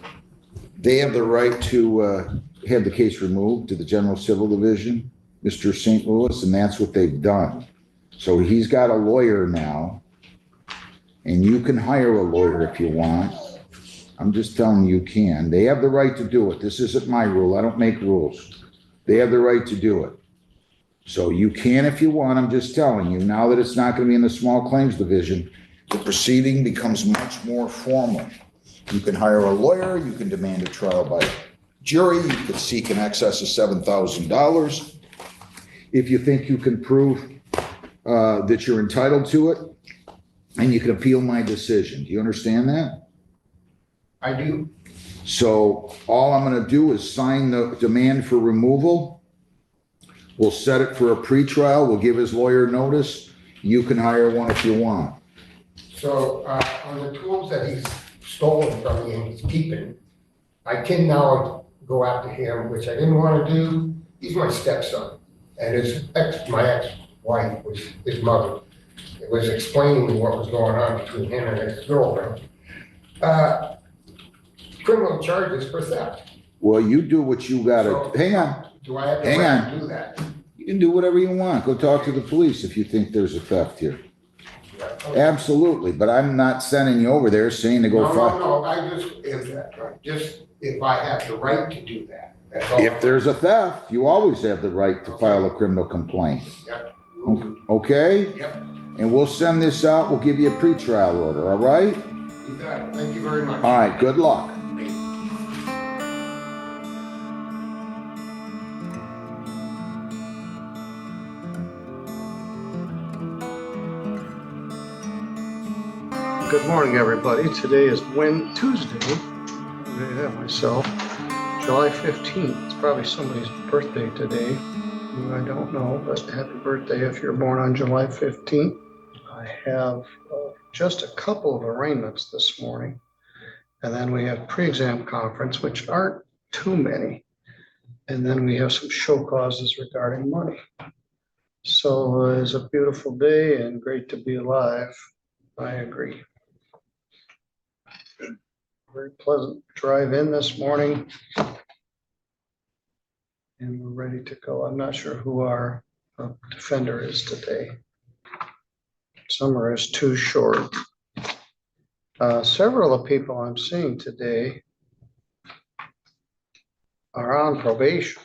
They have the right to have the case removed to the General Civil Division, Mr. St. Louis, and that's what they've done. So he's got a lawyer now, and you can hire a lawyer if you want. I'm just telling you can. They have the right to do it. This isn't my rule. I don't make rules. They have the right to do it. So you can if you want. I'm just telling you, now that it's not going to be in the small claims division, the proceeding becomes much more formal. You can hire a lawyer. You can demand a trial by jury. You could seek in excess of $7,000. If you think you can prove that you're entitled to it, and you can appeal my decision. Do you understand that? I do. So all I'm going to do is sign the demand for removal. We'll set it for a pretrial. We'll give his lawyer notice. You can hire one if you want. So on the tools that he's stolen from me and he's keeping, I can now go after him, which I didn't want to do. He's my stepson, and my ex-wife was his mother. It was explaining what was going on between him and his girlfriend. Criminal charges for theft. Well, you do what you got to. So, Hang on. Do I have the Hang right on. to do that? You can do whatever you want. Go talk to the police if you think there's a theft here. Yeah, okay. Absolutely. But I'm not sending you over there saying to go No, I just, if I have the right to do that. That's all. If there's a theft, you always have the right to file a criminal complaint. Yep. Okay? Yep. And we'll send this out. We'll give you a pretrial order. All right? You got it. Thank you very much. All right. Good luck. Good morning, everybody. Today is Tuesday. I have myself, July 15th. It's probably somebody's birthday today. Who I don't know, but happy birthday if you're born on July 15th. I have just a couple of arraignments this morning. And then we have pre-exam conference, which aren't too many. And then we have some show causes regarding money. So it's a beautiful day and great to be alive. I agree. Very pleasant drive in this morning. And we're ready to go. I'm not sure who our defender is today. Summer is too short. Several of the people I'm seeing today are on probation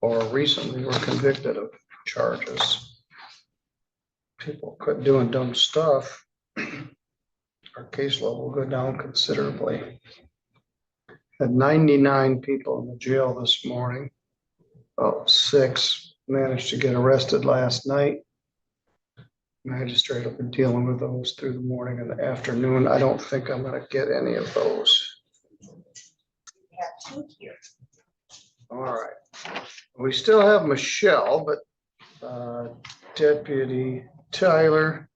or recently were convicted of charges. People quit doing dumb stuff. Our caseload will go down considerably. Had 99 people in the jail this morning. About 6 managed to get arrested last night. Magistrate will be dealing with those through the morning and the afternoon. I don't think I'm going to get any of those. We have 2 here. All right. We still have Michelle, but Deputy Tyler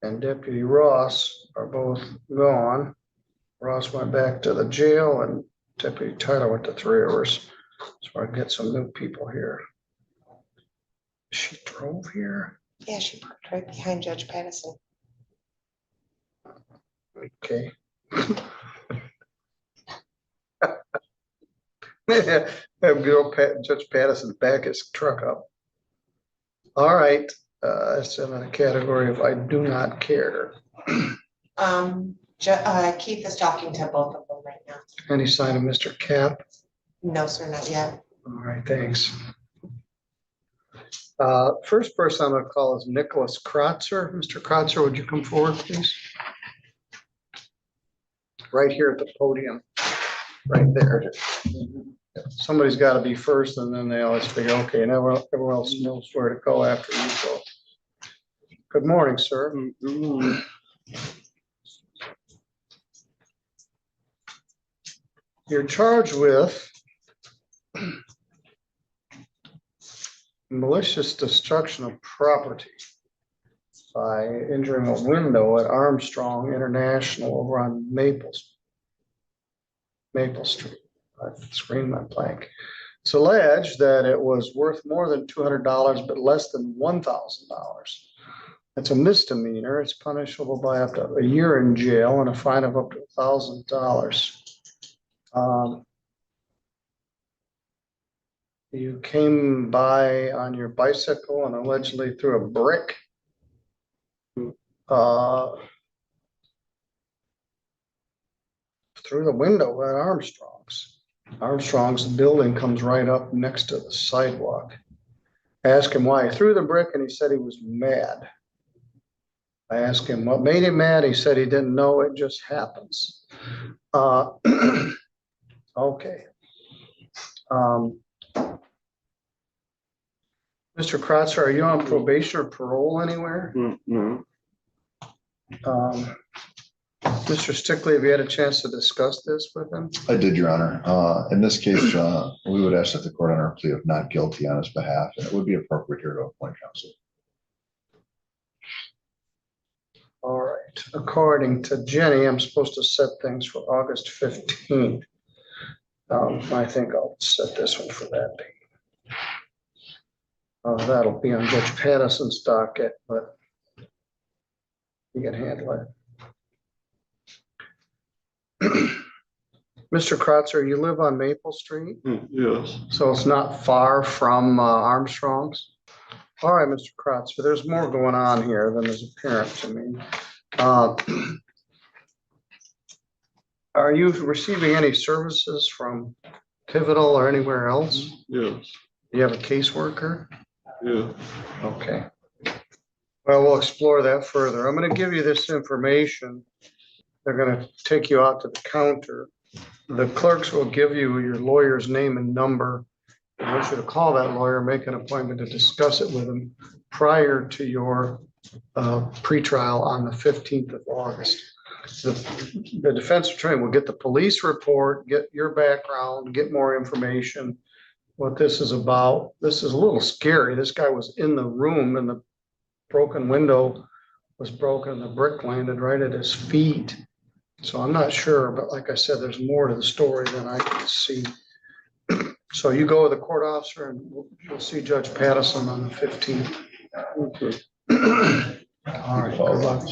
and Deputy Ross are both gone. Ross went back to the jail and Deputy Tyler went to 3 Rivers. So I get some new people here. She drove here? Yeah, she parked right behind Judge Patterson. Okay. Have good old Judge Patterson back his truck up. All right, it's in a category of I do not care. Keith is talking to both of them right now. Any sign of Mr. Cap? No, sir, not yet. All right, thanks. First person I'm going to call is Nicholas Crotzer. Mr. Crotzer, would you come forward, please? Right here at the podium, right there. Somebody's got to be first, and then they always figure, okay, and everyone else knows where to go after you go. Good morning, sir. You're charged with malicious destruction of property by injuring a window at Armstrong International over on Maple Street. I've screened my blank. It's alleged that it was worth more than $200, but less than $1,000. It's a misdemeanor. It's punishable by up to a year in jail and a fine of up to $1,000. You came by on your bicycle and allegedly threw a brick through the window at Armstrong's. Armstrong's building comes right up next to the sidewalk. I asked him why he threw the brick and he said he was mad. I asked him what made him mad. He said he didn't know, it just happens. Okay. Mr. Crotzer, are you on probation or parole anywhere? No. Mr. Stickley, have you had a chance to discuss this with him? I did, Your Honor. In this case, we would ask that the court honor a plea of not guilty on his behalf, and it would be appropriate here to appoint counsel. All right. According to Jenny, I'm supposed to set things for August 15th. I think I'll set this one for that date. That'll be on Judge Patterson's docket, but you can handle it. Mr. Crotzer, you live on Maple Street? Yes. So it's not far from Armstrong's? All right, Mr. Crotzer, there's more going on here than is apparent to me. Are you receiving any services from Pivotal or anywhere else? Yes. Do you have a caseworker? Yeah. Okay. Well, we'll explore that further. I'm going to give you this information. They're going to take you out to the counter. The clerks will give you your lawyer's name and number. I want you to call that lawyer, make an appointment to discuss it with him prior to your pretrial on the 15th of August. The defense attorney will get the police report, get your background, get more information, what this is about. This is a little scary. This guy was in the room and the broken window was broken and the brick landed right at his feet. So I'm not sure, but like I said, there's more to the story than I can see. So you go with the court officer and we'll see Judge Pattison on the 15th. All right, good luck.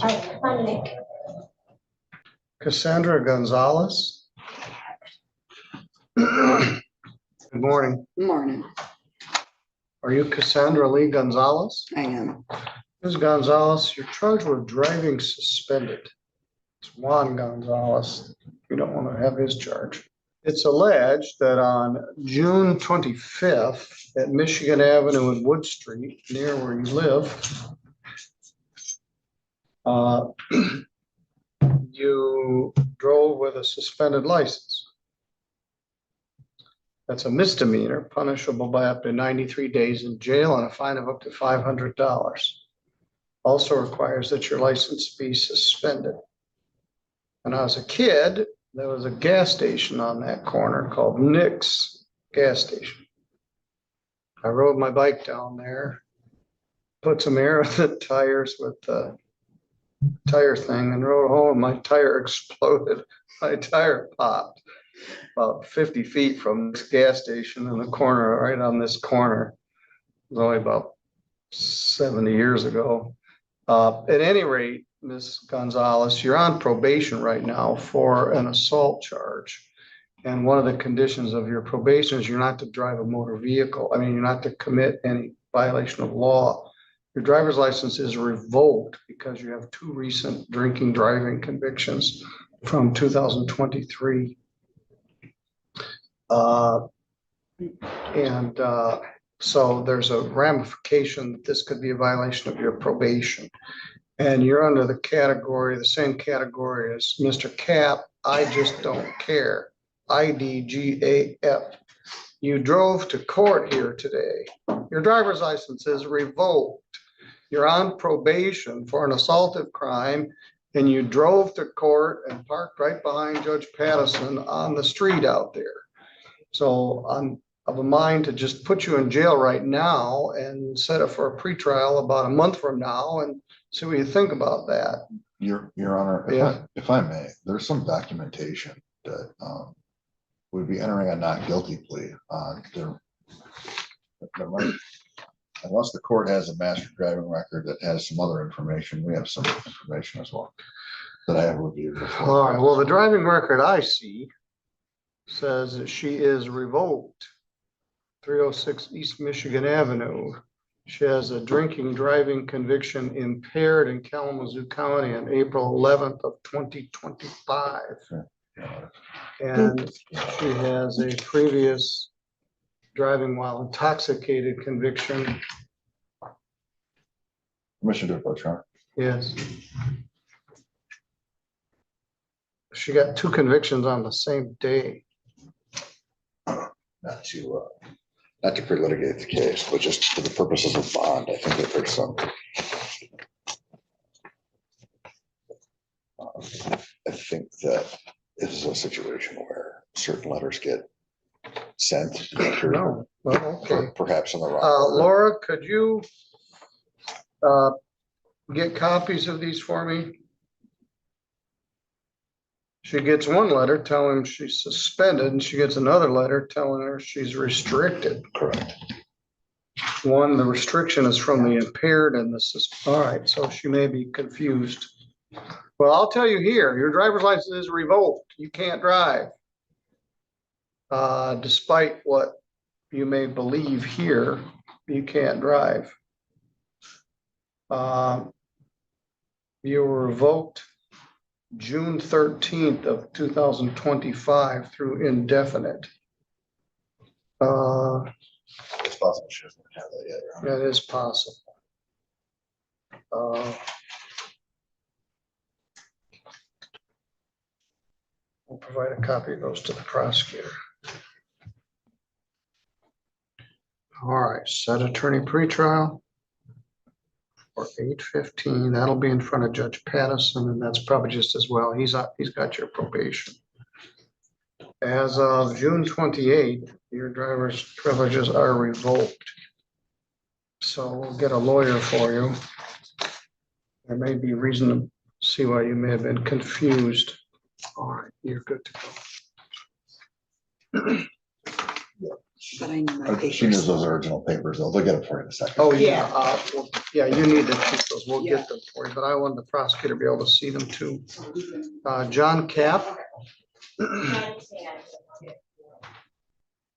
Cassandra Gonzalez. Good morning. Morning, Are you Cassandra Lee Gonzalez? I am. Ms. Gonzalez, you're charged with driving suspended. It's Juan Gonzalez. You don't want to have his charge. It's alleged that on June 25th at Michigan Avenue and Wood Street, near where you live, you drove with a suspended license. That's a misdemeanor, punishable by up to 93 days in jail and a fine of up to $500. Also requires that your license be suspended. When I was a kid, there was a gas station on that corner called Nick's Gas Station. I rode my bike down there, put some air in the tires with the tire thing and rode home. My tire exploded. My tire popped about 50 feet from this gas station in the corner, right on this corner. It was only about 70 years ago. At any rate, Ms. Gonzalez, you're on probation right now for an assault charge. And one of the conditions of your probation is you're not to drive a motor vehicle. I mean, you're not to commit any violation of law. Your driver's license is revoked because you have 2 recent drinking driving convictions from 2023. So there's a ramification that this could be a violation of your probation. And you're under the category, the same category as Mr. Cap, I just don't care, IDGAF. You drove to court here today. Your driver's license is revoked. You're on probation for an assaultive crime, and you drove to court and parked right behind Judge Pattison on the street out there. So I'm of a mind to just put you in jail right now and set it for a pretrial about a month from now and see what you think about that. Your Honor, if I may, there's some documentation that would be entering a not guilty plea on unless the court has a master driving record that has some other information. We have some information as well that I have reviewed before. All right, well, the driving record I see says that she is revoked, 306 East Michigan Avenue. She has a drinking driving conviction impaired in Kalamazoo County on April 11th of 2025. And she has a previous driving while intoxicated conviction. Permission to approach, Your Honor. Yes. She got 2 convictions on the same day. Not to pre-litigate the case, but just for the purposes of bond, I think that there's some. I think that this is a situation where certain letters get sent. No, well, okay. Perhaps in the wrong order. Laura, could you get copies of these for me? She gets one letter telling she's suspended, and she gets another letter telling her she's restricted. Correct. One, the restriction is from the impaired and all right, so she may be confused. Well, I'll tell you here, your driver's license is revoked. You can't drive. Despite what you may believe here, you can't drive. You were revoked June 13th of 2025 through indefinite. It's possible she doesn't have that yet. Your Honor. That is possible. We'll provide a copy of those to the prosecutor. All right, set attorney pretrial for 8/15. That'll be in front of Judge Pattison, and that's probably just as well. He's got your probation. As of June 28th, your driver's privileges are revoked. So we'll get a lawyer for you. There may be reason to see why you may have been confused. All right, you're good to go. But I need my She knows papers. those original papers, though. They'll get it for you in a second. Oh, yeah, well, yeah, you need to keep those, we'll Yeah. get them for you, but I want the prosecutor to be able to see them too. John Cap.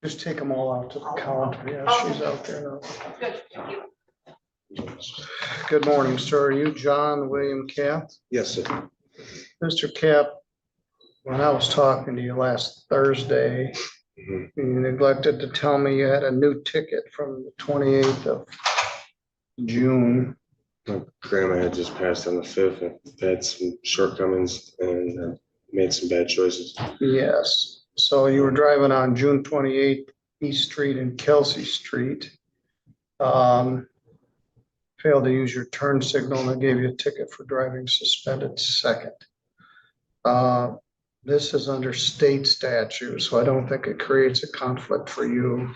Just take them all out to the counter, yeah, she's out there now. Good, thank you. Good morning, sir, are you John William Cap? Yes, sir. Mr. Cap, when I was talking to you last Thursday, you neglected to tell me you had a new ticket from the 28th of June. My grandma had just passed on the 5th. I've had some shortcomings and made some bad choices. Yes, so you were driving on June 28th, East Street and Kelsey Street. Failed to use your turn signal and I gave you a ticket for driving suspended second. This is under state statute, so I don't think it creates a conflict for you.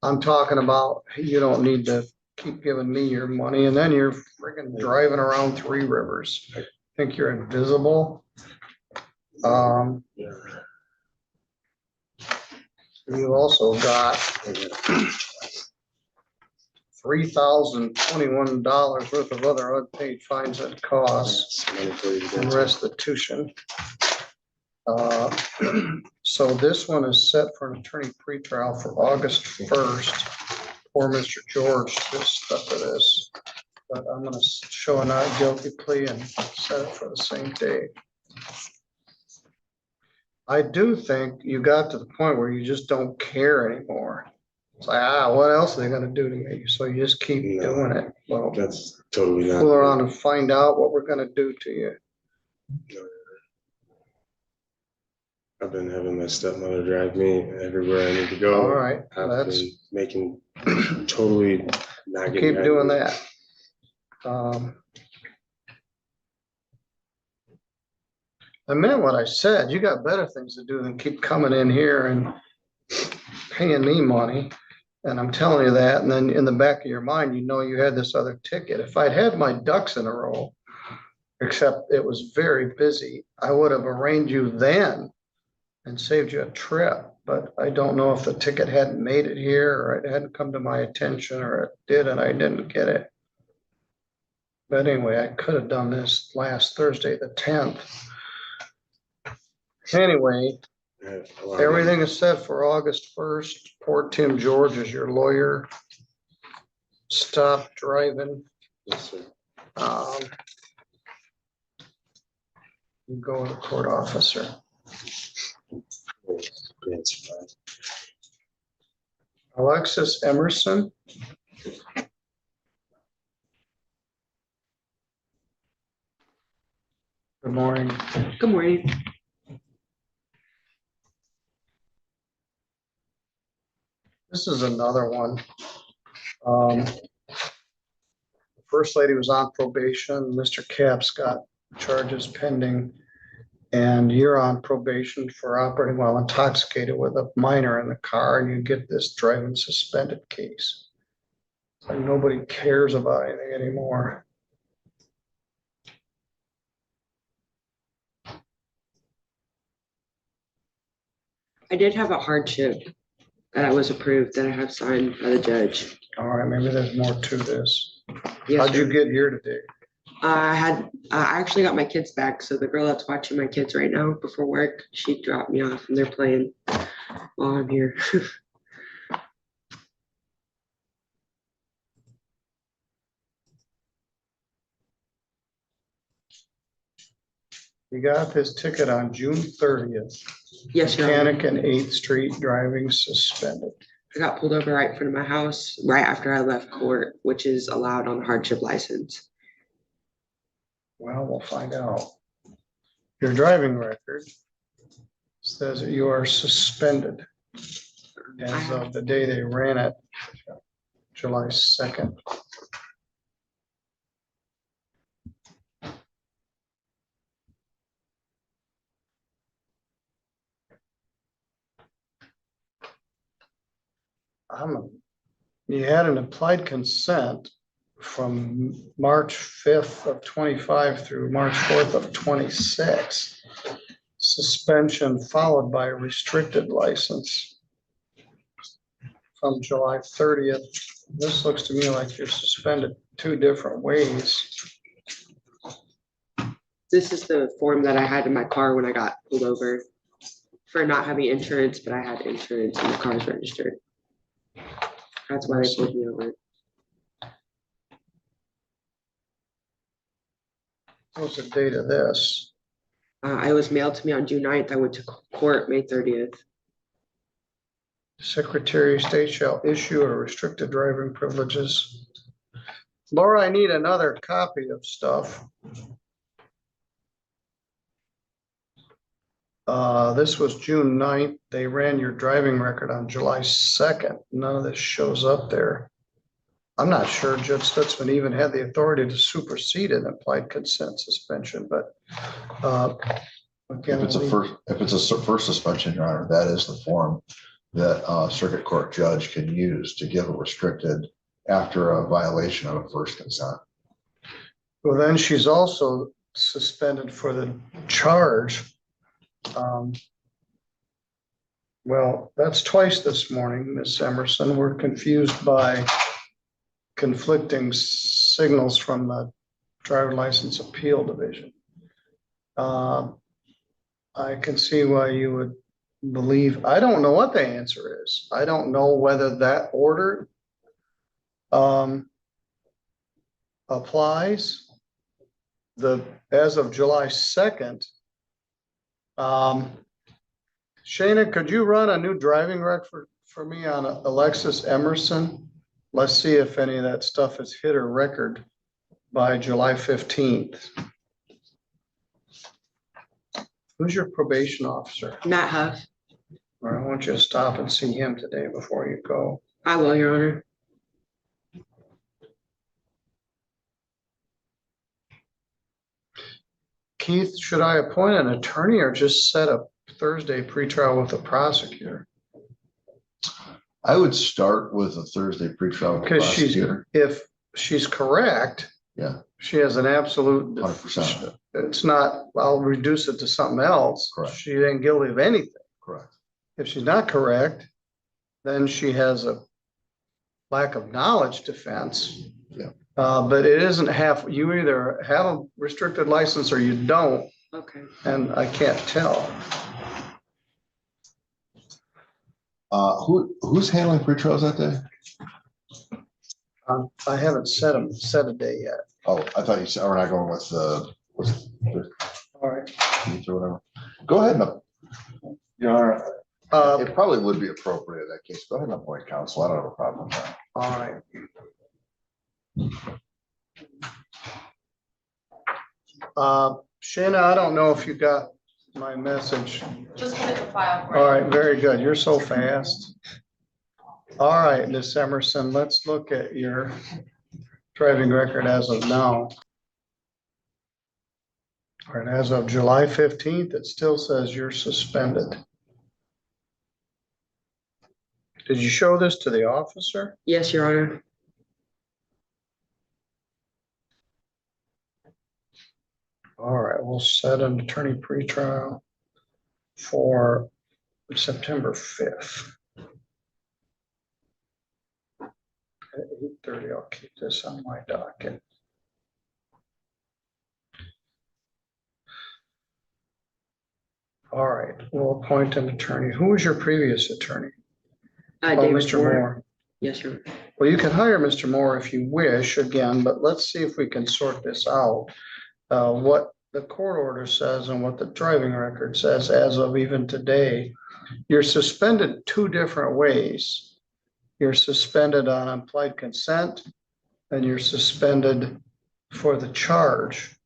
I'm talking about, you don't need to keep giving me your money and then you're friggin' driving around Three Rivers. I think you're invisible. You also got $3,021 worth of other unpaid fines and costs and restitution. So this one is set for an attorney pretrial for August 1st. Poor Mr. George just stuck to this, but I'm gonna show a not guilty plea and set it for the same day. I do think you got to the point where you just don't care anymore. It's like, what else are they gonna do to me? So you just keep doing it. Well, That's totally not. fool around and find out what we're gonna do to you. I've been having my stepmother drive me everywhere I need to go. All right, I've that's, been making totally not getting. keep doing that. I meant what I said. You got better things to do than keep coming in here and paying me money. And I'm telling you that, and then in the back of your mind, you know you had this other ticket. If I'd had my ducks in a row, except it was very busy, I would have arranged you then and saved you a trip. But I don't know if the ticket hadn't made it here or it hadn't come to my attention or it did and I didn't get it. But anyway, I could have done this last Thursday, the 10th. Anyway, everything is set for August 1st. Poor Tim George is your lawyer. Stop driving. Yes, sir. You go to the court officer. That's fine. Alexis Emerson. Good morning. Good morning. This is another one. The First lady was on probation. Mr. Cap's got charges pending. And you're on probation for operating while intoxicated with a minor in the car, and you get this driving suspended case. So nobody cares about anything anymore. I did have a hardship that I was approved that I have signed by the judge. All right, maybe there's more to this. Yes, How'd you sir. get here today? I actually got my kids back. So the girl that's watching my kids right now before work, she dropped me off and they're playing while I'm here. You got this ticket on June 30th. Yes, Your Honor. Mechanic and 8th Street driving suspended. I got pulled over right in front of my house right after I left court, which is allowed on the hardship license. Well, we'll find out. Your driving record says that you are suspended as of the day they ran it, July 2nd. You had an applied consent from March 5th of 25 through March 4th of 26. suspension followed by a restricted license from July 30th. This looks to me like you're suspended 2 different ways. This is the form that I had in my car when I got pulled over for not having insurance, but I had insurance and the car's registered. That's why they pulled me over. What's the date of this? It was mailed to me on June 9th. I went to court May 30th. Secretary of State shall issue a restricted driving privileges. Laura, I need another copy of stuff. This was June 9th. They ran your driving record on July 2nd. None of this shows up there. I'm not sure Judge Stutzman even had the authority to supersede an implied consent suspension, but again, If it's a first suspension, Your Honor, that is the form that a circuit court judge can use to give a restricted after a violation of a first consent. well, then she's also suspended for the charge. Well, that's twice this morning, Miss Emerson. We're confused by conflicting signals from the driver license appeal division. I can see why you would believe, I don't know what the answer is. I don't know whether that order applies. As of July 2nd, Shayna, could you run a new driving record for me on Alexis Emerson? Let's see if any of that stuff has hit her record by July 15th. Who's your probation officer? Matt Huff. All right, I want you to stop and see him today before you go. I will, Your Honor. Keith, should I appoint an attorney or just set a Thursday pretrial with the prosecutor? I would start with a Thursday pretrial with the Because prosecutor. if she's correct, Yeah, she has an absolute, 100%. it's not, I'll reduce it to something else. Correct. She ain't guilty of anything. Correct. If she's not correct, then she has a lack of knowledge defense. Yeah. But it isn't you either have a restricted license or you don't, Okay. and I can't tell. Who's handling pretrials that day? I haven't set a day yet. Oh, I thought you said, we're not going with All right. Keith or whatever. Go ahead and, Your Honor, it probably would be appropriate in that case. Go ahead and appoint counsel. I don't have a problem with that. All right. Shayna, I don't know if you got my message. Just put it in the file. All right, very good. You're so fast. All right, Miss Emerson, let's look at your driving record as of now. All right, as of July 15th, it still says you're suspended. Did you show this to the officer? Yes, Your Honor. All right, we'll set an attorney pretrial for September 5th. At 8:30, I'll keep this on my docket. All right, we'll appoint an attorney. Who was your previous attorney? David Mr. Moore. Yes, Your Honor. Well, you can hire Mr. Moore if you wish again, but let's see if we can sort this out. What the court order says and what the driving record says as of even today, you're suspended 2 different ways. You're suspended on implied consent and you're suspended for the charge.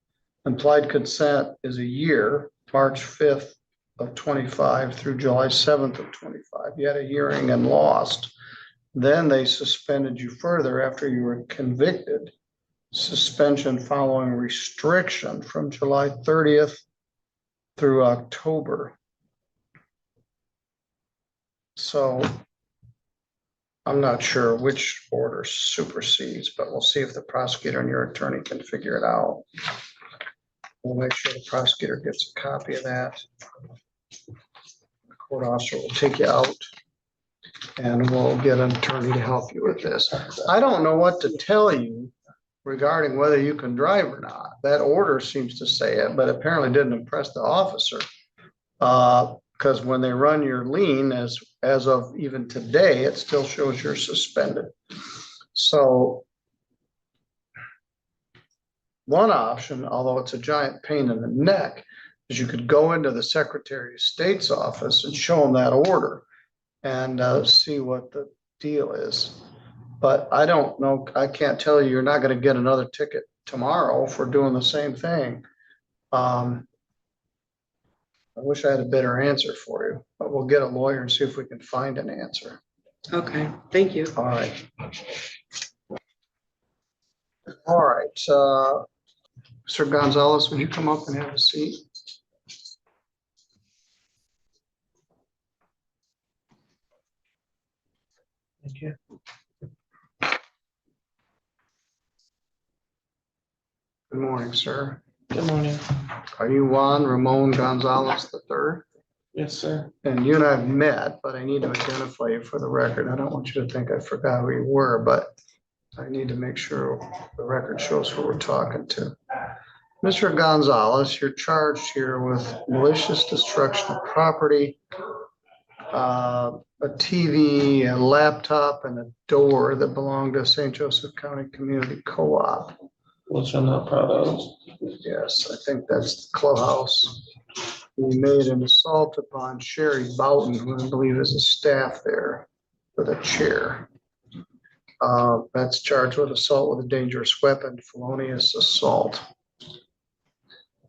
Implied consent is a year, March 5th of 25 through July 7th of 25. You had a hearing and lost. Then they suspended you further after you were convicted. Suspension following restriction from July 30th through October. So I'm not sure which order supersedes, but we'll see if the prosecutor and your attorney can figure it out. We'll make sure the prosecutor gets a copy of that. The court officer will take you out and we'll get an attorney to help you with this. I don't know what to tell you regarding whether you can drive or not. That order seems to say it, but apparently didn't impress the officer. Because when they run your lien, as of even today, it still shows you're suspended. So one option, although it's a giant pain in the neck, is you could go into the Secretary of State's office and show them that order and see what the deal is. But I don't know, I can't tell you, you're not gonna get another ticket tomorrow for doing the same thing. I wish I had a better answer for you, but we'll get a lawyer and see if we can find an answer. Okay, thank you. All right. All right, Mr. Gonzalez, will you come up and have a seat? Thank you. Good morning, sir. Good morning. Are you Juan Ramon Gonzalez III? Yes, sir. And you and I have met, but I need to identify you for the record. I don't want you to think I forgot who you were, but I need to make sure the record shows who we're talking to. Mr. Gonzalez, you're charged here with malicious destruction of property, a TV, a laptop, and a door that belonged to St. Joseph County Community Co-op. Which I'm not proud of. Yes, I think that's the clubhouse. We made an assault upon Sherry Boughton, who I believe is a staff there, with a chair. That's charged with assault with a dangerous weapon, felonious assault.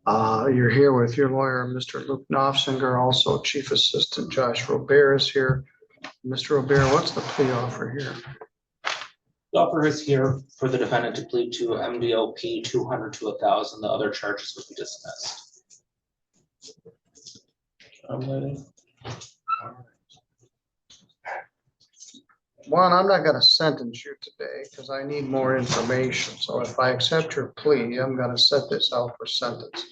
You're here with your lawyer, Mr. Luke Knopfinger, also Chief Assistant Josh Robert is here. Mr. Robert, what's the plea offer here? The offer is here for the defendant to plead to MDOP 200 to 1,000. The other charges would be dismissed. I'm ready. One, I'm not gonna sentence you today because I need more information. So if I accept your plea, I'm gonna set this out for sentence.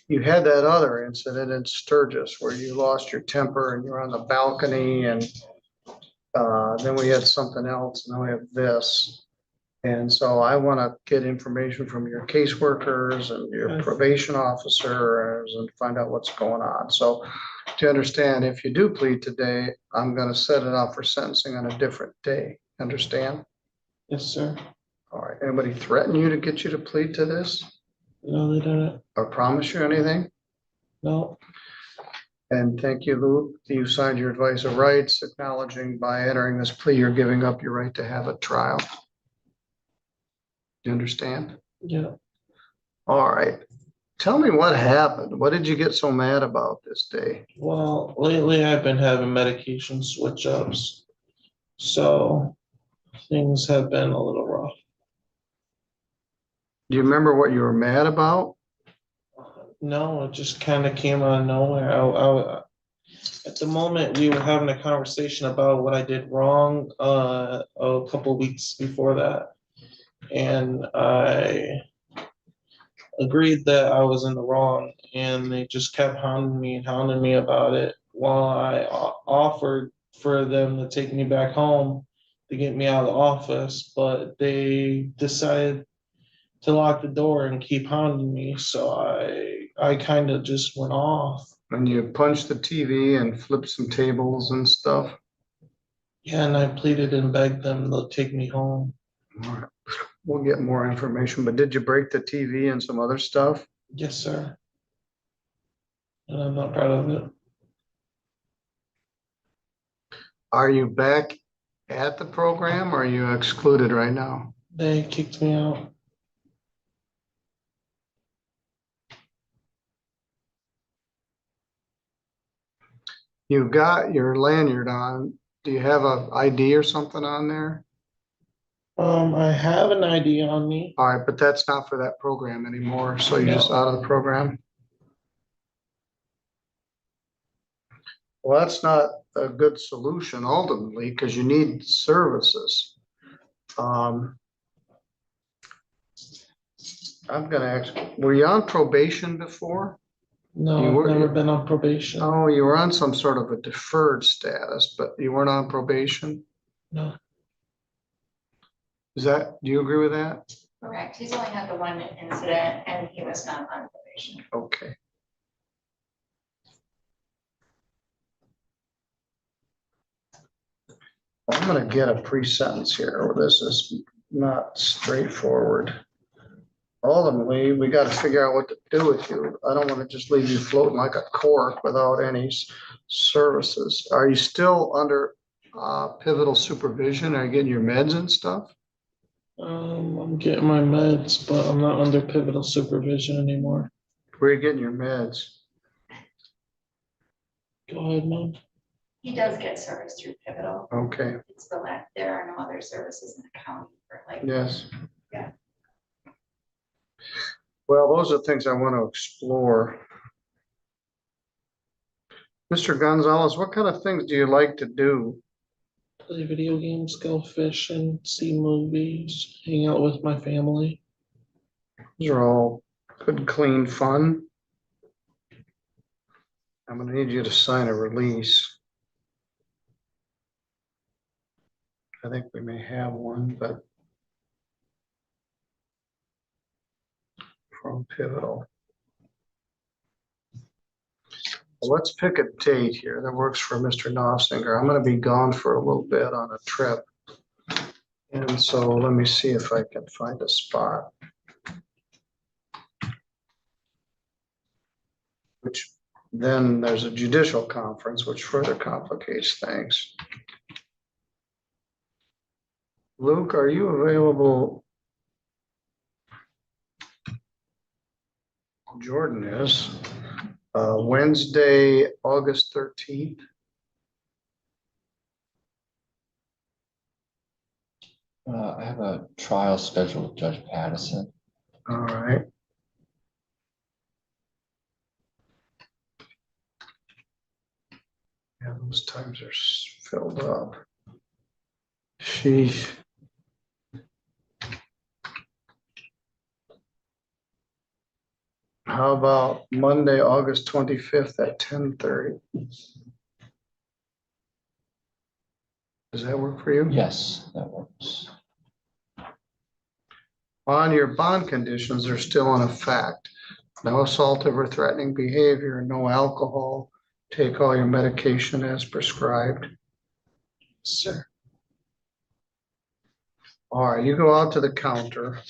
You had that other incident in Sturgis where you lost your temper and you're on the balcony, and then we had something else, and now we have this. And so I want to get information from your caseworkers and your probation officers and find out what's going on. So to understand, if you do plead today, I'm going to set it out for sentencing on a different day. Understand? Yes, sir. All right. Anybody threaten you to get you to plead to this? No, they didn't. Or promise you anything? No. And thank you, Luke. You signed your advice of rights, acknowledging by entering this plea, you're giving up your right to have a trial. You understand? Yeah. All right. Tell me what happened. What did you get so mad about this day? Well, lately I've been having medication switch ups. So things have been a little rough. Do you remember what you were mad about? No, it just kind of came out of nowhere. At the moment, we were having a conversation about what I did wrong a couple weeks before that. And I agreed that I was in the wrong, and they just kept hounding me about it while I offered for them to take me back home to get me out of the office, but they decided to lock the door and keep hounding me. So I kind of just went off. And you punched the TV and flipped some tables and stuff? Yeah, and I pleaded and begged them to take me home. All right. We'll get more information, but did you break the TV and some other stuff? Yes, sir. And I'm not proud of it. Are you back at the program or are you excluded right now? They kicked me out. You've got your lanyard on. Do you have a ID or something on there? I have an ID on me. All right, but that's not for that program anymore. So you're just out of the program? Well, that's not a good solution ultimately because you need services. I I'm gonna ask, were you on probation before? You No, were- I've never been on probation. Oh, you were on some sort of a deferred status, but you weren't on probation? No. Do you agree with that? Correct, he's only had the one incident and he was not on probation. Okay. I'm gonna get a pre-sentence here. This is not straightforward. Ultimately, we gotta figure out what to do with you. I don't wanna just leave you floating like a cork without any services. Are you still under pivotal supervision? Are you getting your meds and stuff? I'm getting my meds, but I'm not under pivotal supervision anymore. Where are you getting your meds? Go ahead, Mom. He does get service through Pivotal. Okay, It's the lack, there are no other services in the county for like. yes. Yeah. Well, those are things I want to explore. Mr. Gonzalez, what kind of things do you like to do? Play video games, go fishing, see movies, hang out with my family. These are all good, clean fun. I'm gonna need you to sign a release. I think we may have one, but from Pivotal. Well, let's pick a date here that works for Mr. Nossinger. I'm gonna be gone for a little bit on a trip. And so let me see if I can find a spot. Which then there's a judicial conference, which further complicates things. Luke, are you available? Jordan is. Wednesday, August 13th. I have a trial scheduled with Judge Pattison. All right. Yeah, those times are filled up. Sheesh. How about Monday, August 25th at 10:30? Does that work for you? Yes, that works. On your bond conditions, they're still in effect. No assaultive or threatening behavior, no alcohol. Take all your medication as prescribed. Sir. All right, you go out to the counter.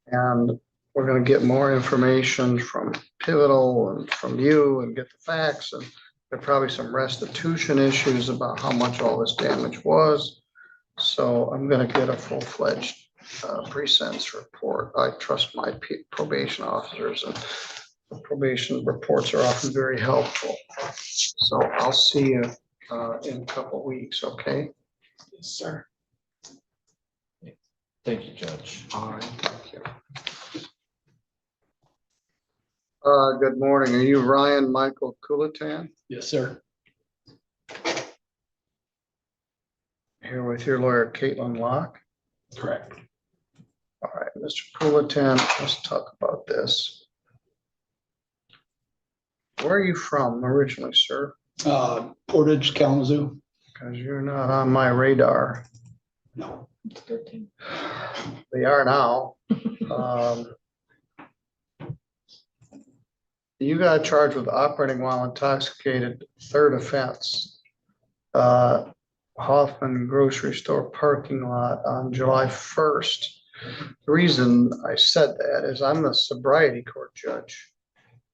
And we're gonna get more information from Pivotal and from you and get the facts, and there are probably some restitution issues about how much all this damage was. So I'm gonna get a full-fledged pre-sentence report. I trust my probation officers, and the probation reports are often very helpful. So I'll see you in a couple weeks, okay? Yes, sir. Thank you, Judge. All right, thank you. Good morning. Are you Ryan Michael Koulatn? Yes, sir. Here with your lawyer, Caitlin Locke? Correct. All right, Mr. Koulatn, let's talk about this. Where are you from originally, sir? Portage, Kalamazoo. Because you're not on my radar. No, it's 13. They are now. You got charged with operating while intoxicated, third offense. Hoffman grocery store parking lot on July 1st. The reason I said that is I'm the sobriety court judge.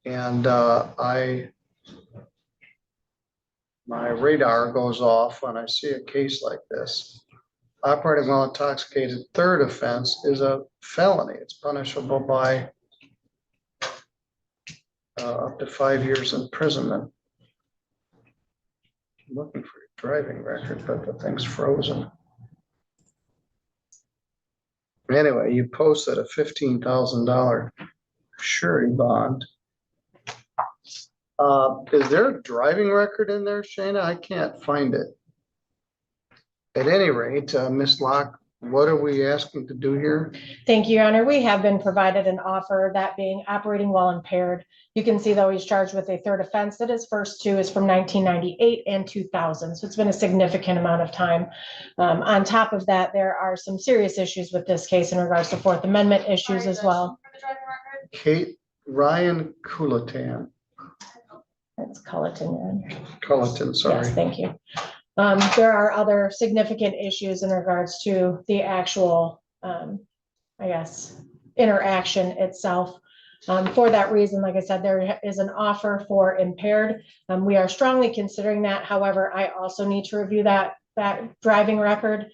And my radar goes off when I see a case like this. Operating while intoxicated, third offense is a felony. It's punishable by up to 5 years imprisonment. I'm looking for your driving record, but the thing's frozen. Anyway, you posted a $15,000 surety bond. Is there a driving record in there, Shayna? I can't find it. At any rate, Ms. Locke, what are we asking to do here? Thank you, Your Honor. We have been provided an offer, that being operating while impaired. You can see though he's charged with a third offense that his first two is from 1998 and 2000. So it's been a significant amount of time. On top of that, there are some serious issues with this case in regards to Fourth Amendment issues as well. Kate Ryan Koulatn. That's Koulatn, Your Honor. Koulatn, sorry. Yes, thank you. There are other significant issues in regards to the actual, I guess, interaction itself. For that reason, like I said, there is an offer for impaired. We are strongly considering that. However, I also need to review that driving record.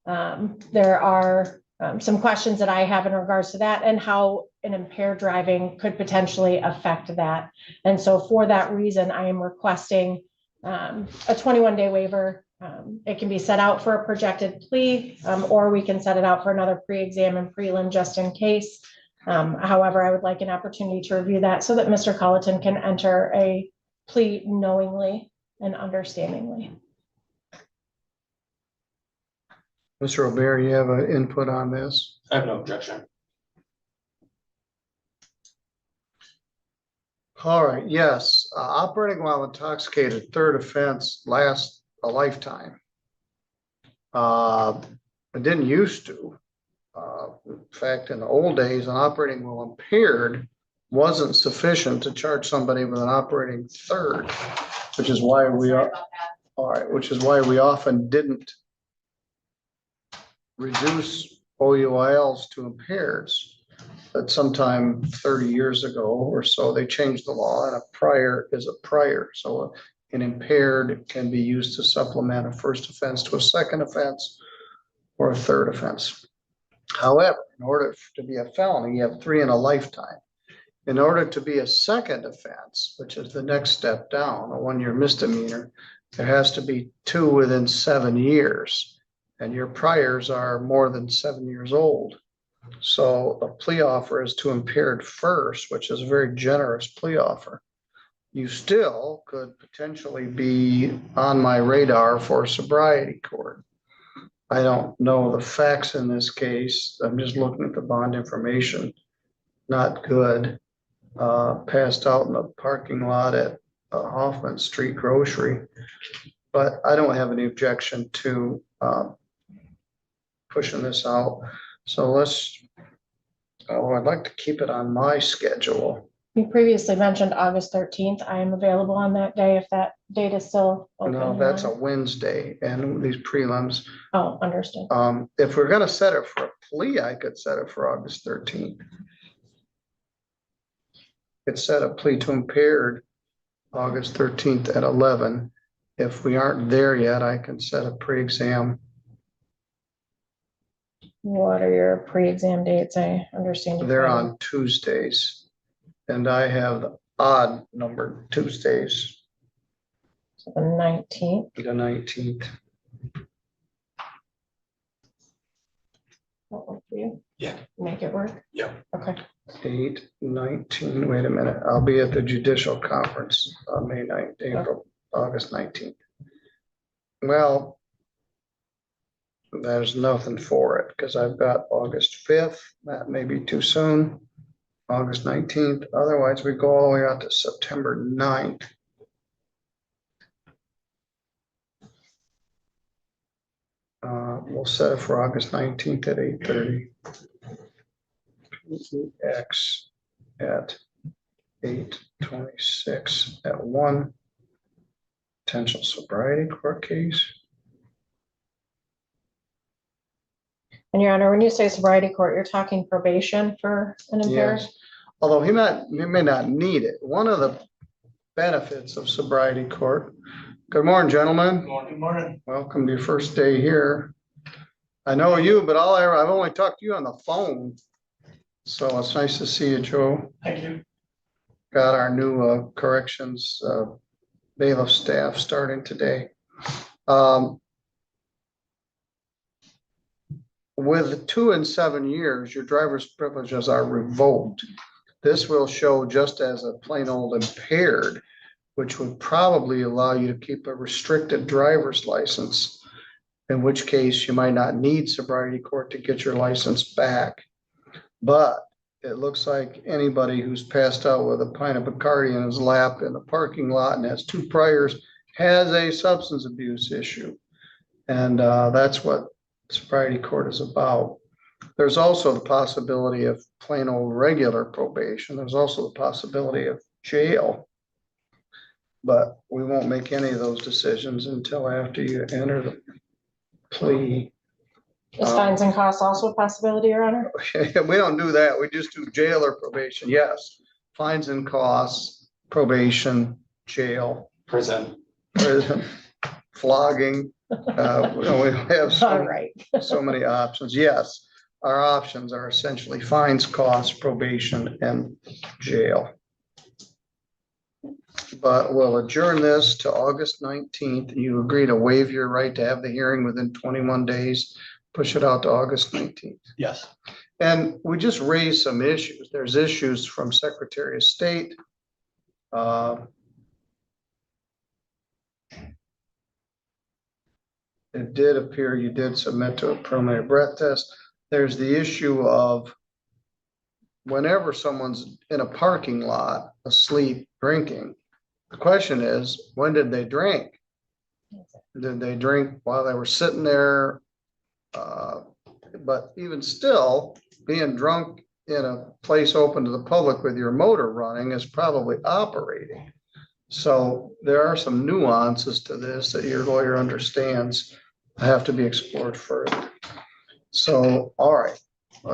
There are some questions that I have in regards to that and how an impaired driving could potentially affect that. And so for that reason, I am requesting a 21-day waiver. It can be set out for a projected plea, or we can set it out for another pre-exam and prelim just in case. However, I would like an opportunity to review that so that Mr. Koulatn can enter a plea knowingly and understandingly. Mr. O'Bear, you have an input on this? I have no objection. All right, yes, operating while intoxicated, third offense, lasts a lifetime. It didn't used to. In fact, in the old days, an operating while impaired wasn't sufficient to charge somebody with an operating third, which is why we are, all right, which is why we often didn't reduce OUILs to impaireds. But sometime 30 years ago or so, they changed the law, and a prior is a prior. So an impaired can be used to supplement a first offense to a second offense or a third offense. However, in order to be a felony, you have 3 in a lifetime. In order to be a second offense, which is the next step down, a 1-year misdemeanor, there has to be 2 within 7 years, and your priors are more than 7 years old. So a plea offer is to impaired first, which is a very generous plea offer. You still could potentially be on my radar for sobriety court. I don't know the facts in this case. I'm just looking at the bond information. Not good. Passed out in the parking lot at Hoffman Street Grocery. But I don't have any objection to pushing this out. So I'd like to keep it on my schedule. You previously mentioned August 13th. I am available on that day if that date is still open. No, that's a Wednesday, and these prelims. Oh, understood. If we're gonna set it for a plea, I could set it for August 13th. Could set a plea to impaired August 13th at 11. If we aren't there yet, I can set a pre-exam. What are your pre-exam dates? I understand. They're on Tuesdays, and I have the odd numbered Tuesdays. So the 19th. The 19th. That work for you? Yeah. Make it work? Yeah. Okay. 8/19, wait a minute, I'll be at the judicial conference on May 9th, August 19th. Well, there's nothing for it because I've got August 5th. That may be too soon. August 19th. Otherwise, we go all the way out to September 9th. We'll set it for August 19th at 8:30. PEX at 8:26 at 1. Potential sobriety court case. And Your Honor, when you say sobriety court, you're talking probation for an impaired? Yes, although he may not need it. One of the benefits of sobriety court. Good morning, gentlemen. Good morning. Welcome to your first day here. I know you, but I've only talked to you on the phone. So it's nice to see you, Joe. Thank you. Got our new corrections bailiff staff starting today. With 2 and 7 years, your driver's privileges are revoked. This will show just as a plain old impaired, which would probably allow you to keep a restricted driver's license. in which case you might not need sobriety court to get your license back. But it looks like anybody who's passed out with a pint of Bacardi in his lap in the parking lot and has 2 priors has a substance abuse issue. And that's what sobriety court is about. There's also the possibility of plain old regular probation. There's also the possibility of jail. But we won't make any of those decisions until after you enter the plea. Is fines and costs also a possibility, Your Honor? We don't do that. We just do jail or probation. Yes. Fines and costs, probation, jail, Prison. flogging. We have All right. so many options. Yes. Our options are essentially fines, costs, probation, and jail. But we'll adjourn this to August 19th. You agree to waive your right to have the hearing within 21 days, push it out to August 19th. Yes. And we just raised some issues. There's issues from Secretary of State. It did appear you did submit to a preliminary breath test. There's the issue of whenever someone's in a parking lot asleep drinking, the question is, when did they drink? Did they drink while they were sitting there? But even still, being drunk in a place open to the public with your motor running is probably operating. So there are some nuances to this that your lawyer understands have to be explored further. So, all right.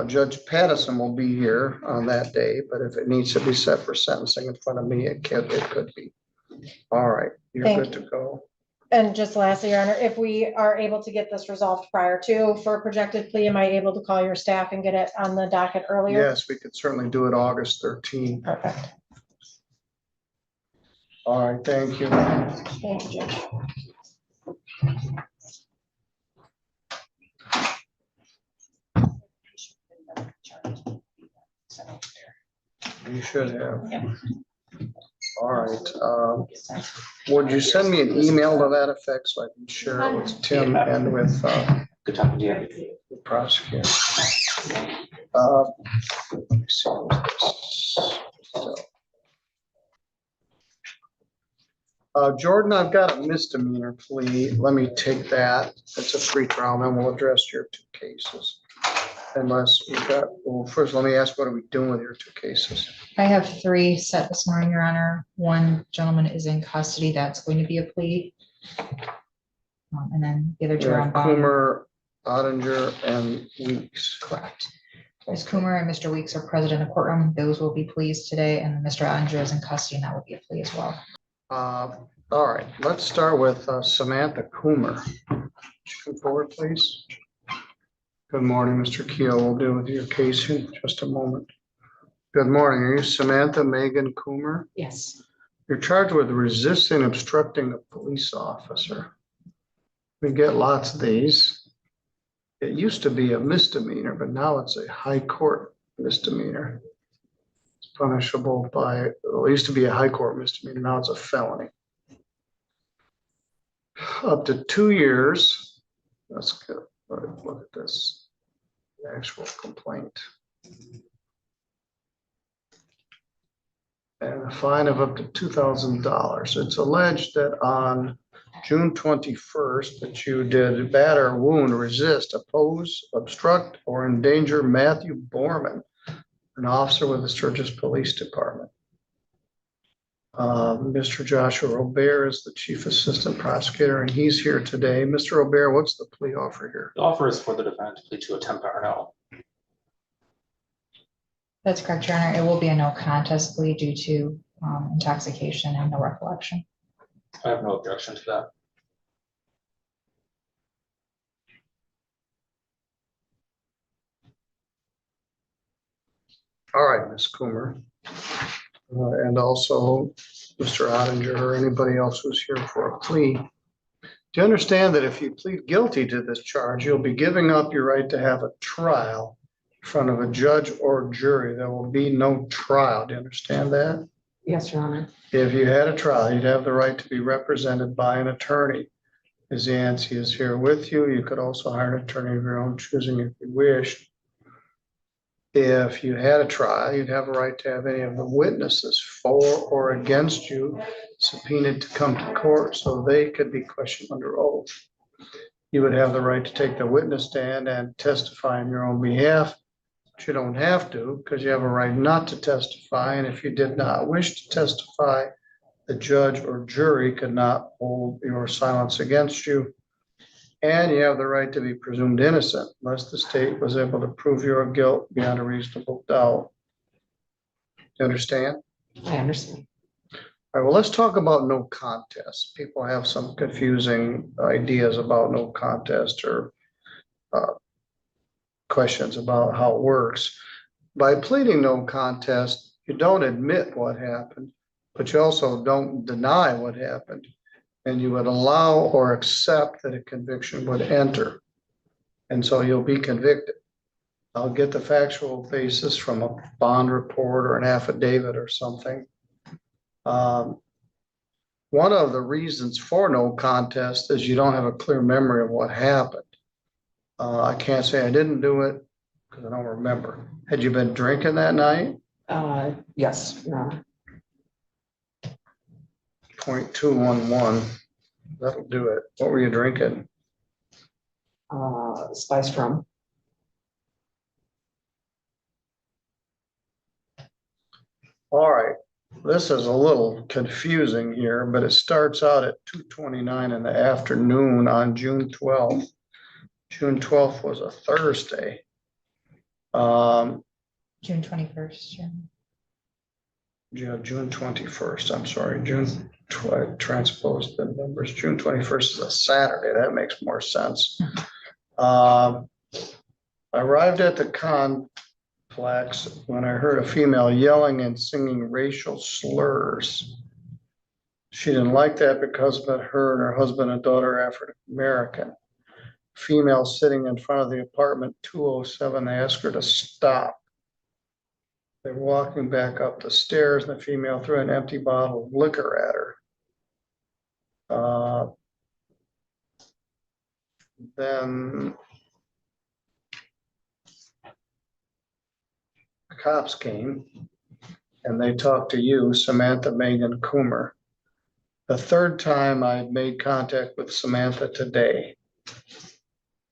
Judge Pattison will be here on that day, but if it needs to be set for sentencing in front of me, it could be. All right, you're good to go. And just lastly, Your Honor, if we are able to get this resolved prior to for a projected plea, am I able to call your staff and get it on the docket earlier? Yes, we could certainly do it August 13th. Perfect. All right, thank you. Thank you, Judge. You should have. All right. Would you send me an email to that effect so I can share it with Tim and with Good talking to you. the prosecutor? Let me see what's this. Jordan, I've got a misdemeanor plea. Let me take that. It's a free trial, and then we'll address your 2 cases. Unless we've got, well, first, let me ask, what are we doing with your 2 cases? I have 3 set this morning, Your Honor. One gentleman is in custody. That's going to be a plea. And then the other 2 are on bond. Kummer, Adinger, and Weeks. Correct. There's Kummer and Mr. Weeks are present in the courtroom. Those will be pleas today. And Mr. Adinger is in custody, and that will be a plea as well. All right, let's start with Samantha Kummer. Would you come forward, please? Good morning, Mr. Keel. We'll deal with your case in just a moment. Good morning. Are you Samantha Megan Kummer? Yes. You're charged with resisting obstructing a police officer. We get lots of these. It used to be a misdemeanor, but now it's a high court misdemeanor. It's punishable by, well, it used to be a high court misdemeanor, now it's a felony. Up to 2 years. Let's go. Look at this, the actual complaint. And a fine of up to $2,000. It's alleged that on June 21st that you did batter, wound, resist, oppose, obstruct, or endanger Matthew Borman, an officer with the Sturgis Police Department. Mr. Joshua Robert is the Chief Assistant Prosecutor, and he's here today. Mr. Robert, what's the plea offer here? The offer is for the defendant to plead to a temp R&L. That's correct, Your Honor. It will be a no contest plea due to intoxication and no recollection. I have no objection to that. All right, Ms. Kummer. And also Mr. Adinger or anybody else who's here for a plea. Do you understand that if you plead guilty to this charge, you'll be giving up your right to have a trial in front of a judge or jury? There will be no trial. Do you understand that? Yes, Your Honor. If you had a trial, you'd have the right to be represented by an attorney. Ms. Yancey is here with you. You could also hire an attorney of your own choosing if you wish. If you had a trial, you'd have a right to have any of the witnesses for or against you subpoenaed to come to court so they could be questioned under oath. You would have the right to take the witness stand and testify on your own behalf. But you don't have to because you have a right not to testify. And if you did not wish to testify, the judge or jury could not hold your silence against you. And you have the right to be presumed innocent unless the state was able to prove your guilt beyond a reasonable doubt. You understand? I understand. All right, well, let's talk about no contest. People have some confusing ideas about no contest or questions about how it works. By pleading no contest, you don't admit what happened, but you also don't deny what happened. And you would allow or accept that a conviction would enter. And so you'll be convicted. I'll get the factual basis from a bond report or an affidavit or something. One of the reasons for no contest is you don't have a clear memory of what happened. I can't say I didn't do it because I don't remember. Had you been drinking that night? Yes, no. 0.211. That'll do it. What were you drinking? Spiced rum. All right. This is a little confusing here, but it starts out at 2:29 in the afternoon on June 12th. June 12th was a Thursday. June 21st. June 21st, I'm sorry, transposed the numbers. June 21st is a Saturday. That makes more sense. I arrived at the complex when I heard a female yelling and singing racial slurs. She didn't like that because of her and her husband and daughter are African American. Female sitting in front of the apartment 207, they asked her to stop. They were walking back up the stairs and the female threw an empty bottle of liquor at her. Then the cops came and they talked to you, Samantha Megan Kummer. The third time I made contact with Samantha today.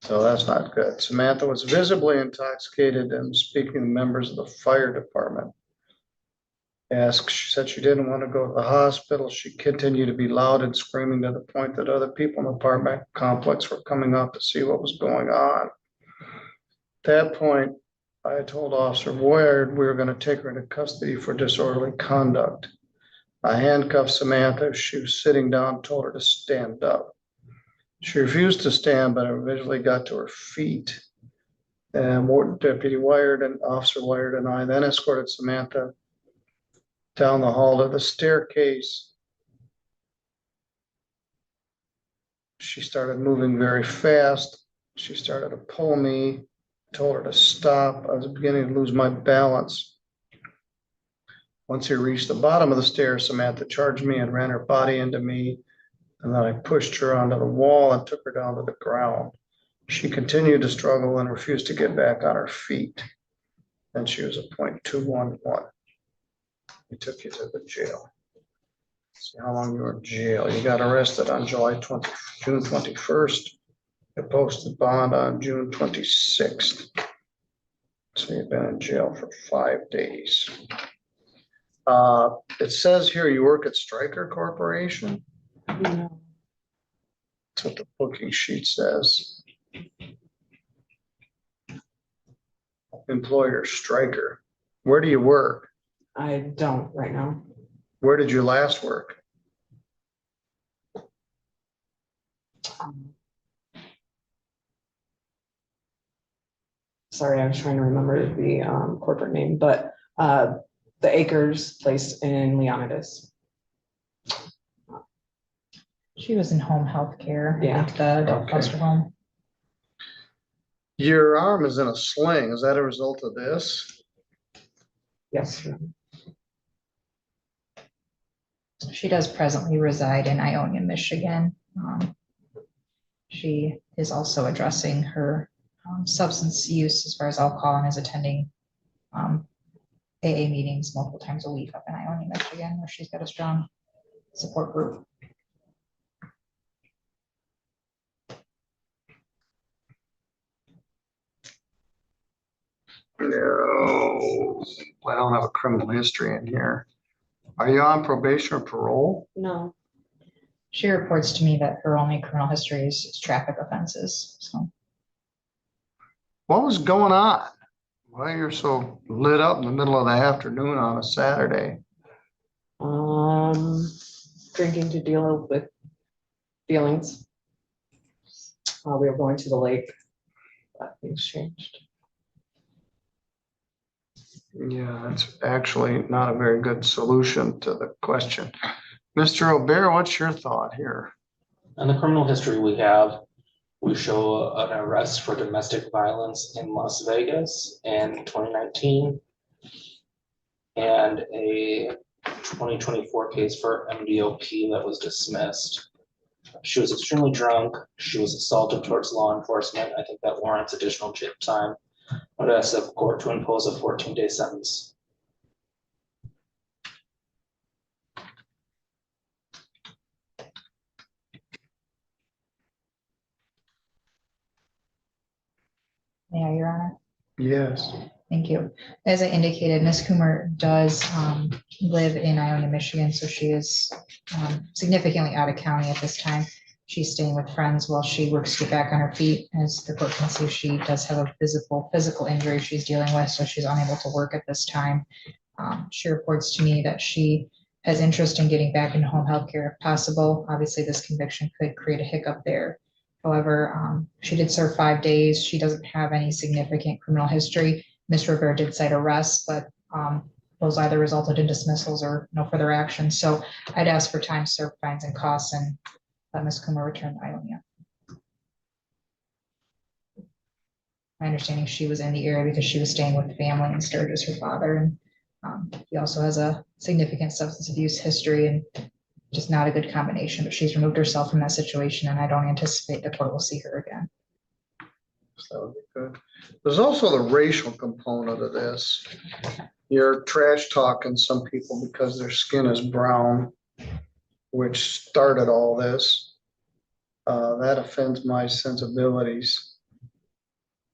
So that's not good. Samantha was visibly intoxicated and speaking to members of the fire department. She said she didn't want to go to the hospital. She continued to be loud and screaming to the point that other people in the apartment complex were coming up to see what was going on. At that point, I told Officer Boyard we were going to take her into custody for disorderly conduct. I handcuffed Samantha. She was sitting down, told her to stand up. She refused to stand, but eventually got to her feet. And Deputy Wired and Officer Wired and I then escorted Samantha down the hall to the staircase. She started moving very fast. She started to pull me, told her to stop. I was beginning to lose my balance. Once we reached the bottom of the stairs, Samantha charged me and ran her body into me. And then I pushed her onto the wall and took her down to the ground. She continued to struggle and refused to get back on her feet. Then she was a .211. We took you to the jail. See how long you were in jail. You got arrested on June 21st. You posted bond on June 26th. So you've been in jail for 5 days. It says here you work at Stryker Corporation. No. That's what the booking sheet says. Employer Stryker. Where do you work? I don't right now. Where did you last work? Sorry, I was trying to remember the corporate name, but the Acres place in Leonidas. She was in home health care. Yeah. At the adult foster home. Your arm is in a sling. Is that a result of this? Yes. She does presently reside in Ionia, Michigan. She is also addressing her substance use as far as alcohol and is attending AA meetings multiple times a week up in Iowa, Michigan, where she's got a strong support group. No, I don't have a criminal history in here. Are you on probation or parole? No. She reports to me that her only criminal history is traffic offenses, so. What was going on? Why you're so lit up in the middle of the afternoon on a Saturday? Drinking to deal with feelings. We were going to the lake, but things changed. Yeah, it's actually not a very good solution to the question. Mr. O'Bear, what's your thought here? On the criminal history we show an arrest for domestic violence in Las Vegas in 2019 and a 2024 case for MDOP that was dismissed. She was extremely drunk. She was assaulted towards law enforcement. I think that warrants additional jail time. I'd ask the court to impose a 14-day sentence. Yeah, Your Honor. Yes. Thank you. As I indicated, Ms. Kummer does live in Iowa, Michigan, so she is significantly out of county at this time. She's staying with friends while she works to get back on her feet. As the court can see, she does have a physical injury she's dealing with, so she's unable to work at this time. She reports to me that she has interest in getting back into home health care if possible. Obviously, this conviction could create a hiccup there. However, she did serve 5 days. She doesn't have any significant criminal history. Ms. Rivera did cite arrests, but those either resulted in dismissals or no further action. So I'd ask for time served, fines and costs, and let Ms. Kummer return to Iowa. My understanding she was in the area because she was staying with family in Sturgis, her father, and he also has a significant substance abuse history and just not a good combination, but she's removed herself from that situation and I don't anticipate the court will see her again. That would be good. There's also the racial component of this. You're trash talking some people because their skin is brown, which started all this. That offends my sensibilities.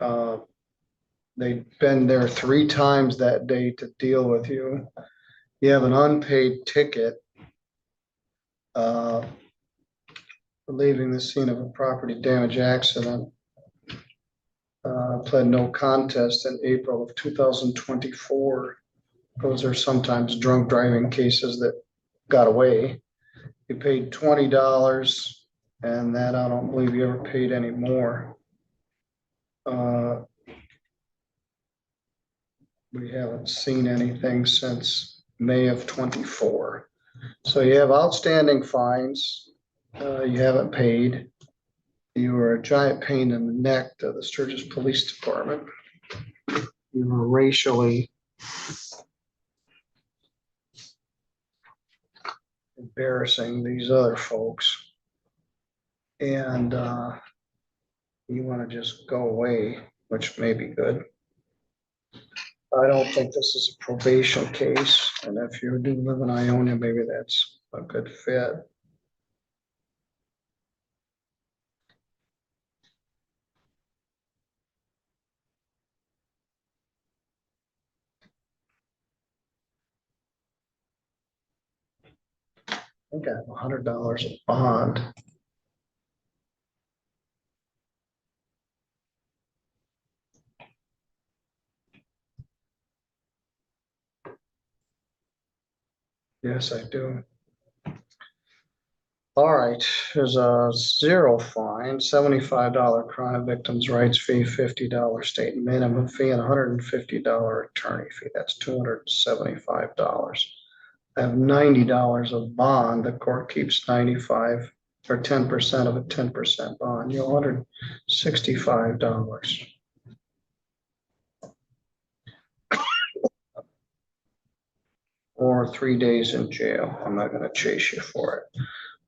They've been there 3 times that day to deal with you. You have an unpaid ticket. Leaving the scene of a property damage accident. Pled no contest in April of 2024. Those are sometimes drunk driving cases that got away. You paid $20 and that I don't believe you ever paid any more. We haven't seen anything since May of 24. So you have outstanding fines. You haven't paid. You were a giant pain in the neck to the Sturgis Police Department. You were racially embarrassing these other folks. And you want to just go away, which may be good. I don't think this is a probation case. And if you do live in Ionia, maybe that's a good fit. I think I have $100 of bond. Yes, I do. All right, there's a 0 fine, $75 crime victims' rights fee, $50 state minimum fee, and $150 attorney fee. That's $275. I have $90 of bond. The court keeps 95 or 10% of a 10% bond. You're $165. Or 3 days in jail. I'm not going to chase you for it.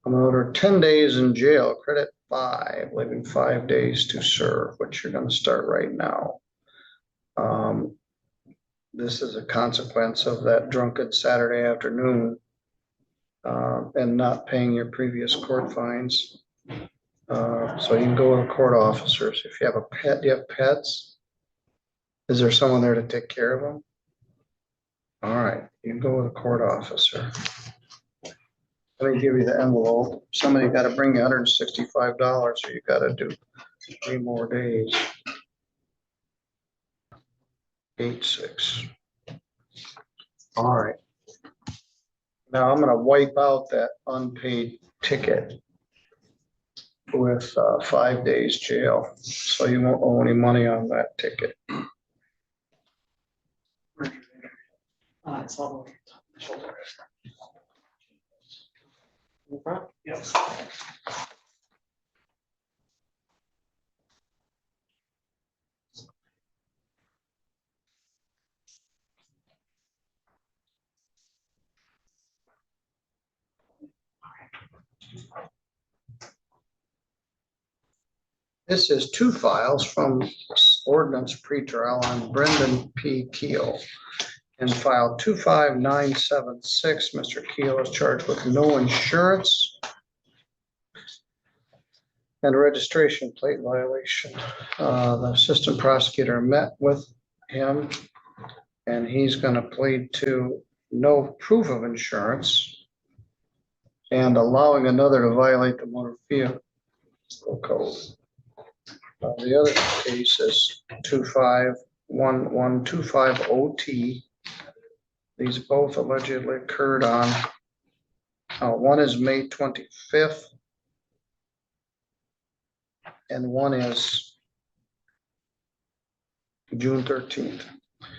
I'm going to order 10 days in jail, credit 5, leaving 5 days to serve, which you're gonna start right now. This is a consequence of that drunken Saturday afternoon and not paying your previous court fines. So you can go to court officers. If you have a pet, do you have pets? Is there someone there to take care of them? All right, you can go with a court officer. Let me give you the envelope. Somebody got to bring you $165, so you got to do 3 more days. 8-6. All right. Now I'm gonna wipe out that unpaid ticket with 5 days jail, so you won't owe any money on that ticket. It's all over the shoulder. In front? Yes. This is 2 files from ordinance pretrial on Brendan P. Keel. In file 25976, Mr. Keel is charged with no insurance and a registration plate violation. The assistant prosecutor met with him and he's going to plead to no proof of insurance and allowing another to violate the motor vehicle code. The other case is 2511250T. These both allegedly occurred on, one is May 25th and one is June 13th.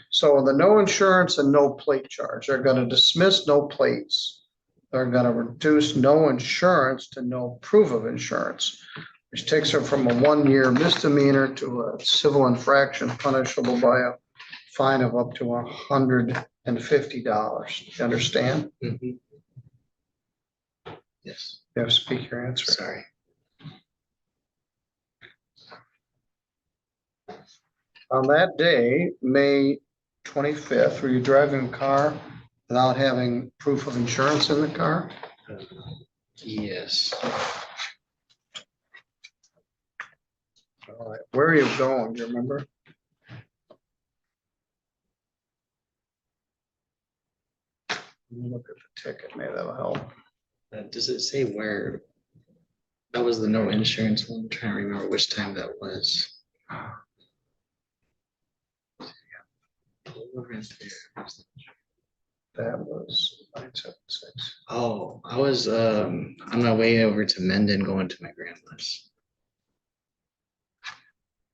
So the no insurance and no plate charge, they're going to dismiss no plates. They're going to reduce no insurance to no proof of insurance, which takes her from a 1-year misdemeanor to a civil infraction punishable by a fine of up to $150. You understand? Mm-hmm. Yes. You have to speak your answer. Sorry. On that day, May 25th, were you driving a car without having proof of insurance in the car? Yes. All right. Where are you going? Do you remember? Let me look at the ticket. Maybe that'll help. Does it say where? That was the no insurance one. I'm trying to remember which time that was. That was 976. Oh, I was on my way over to Mendon going to my grandma's.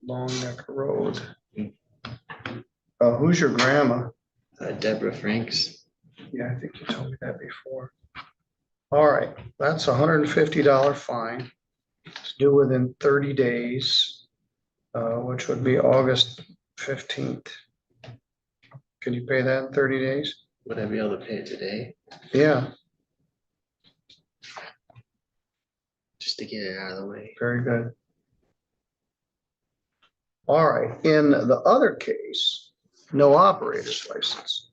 Long Neck Road. Who's your grandma? Deborah Franks. Yeah, I think you told me that before. All right, that's $150 fine. It's due within 30 days, which would be August 15th. Can you pay that in 30 days? Would I be able to pay it today? Yeah. Just to get it out of the way. Very good. All right, in the other case, no operator's license.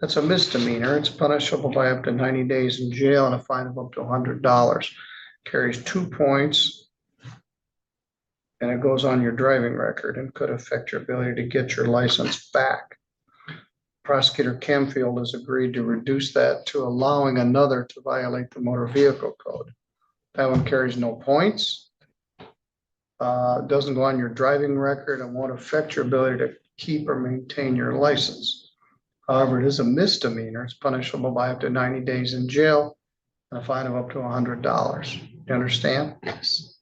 That's a misdemeanor. It's punishable by up to 90 days in jail and a fine of up to $100. Carries 2 points. And it goes on your driving record and could affect your ability to get your license back. Prosecutor Camfield has agreed to reduce that to allowing another to violate the motor vehicle code. That one carries no points. Doesn't go on your driving record and won't affect your ability to keep or maintain your license. However, it is a misdemeanor. It's punishable by up to 90 days in jail and a fine of up to $100. You understand? Yes.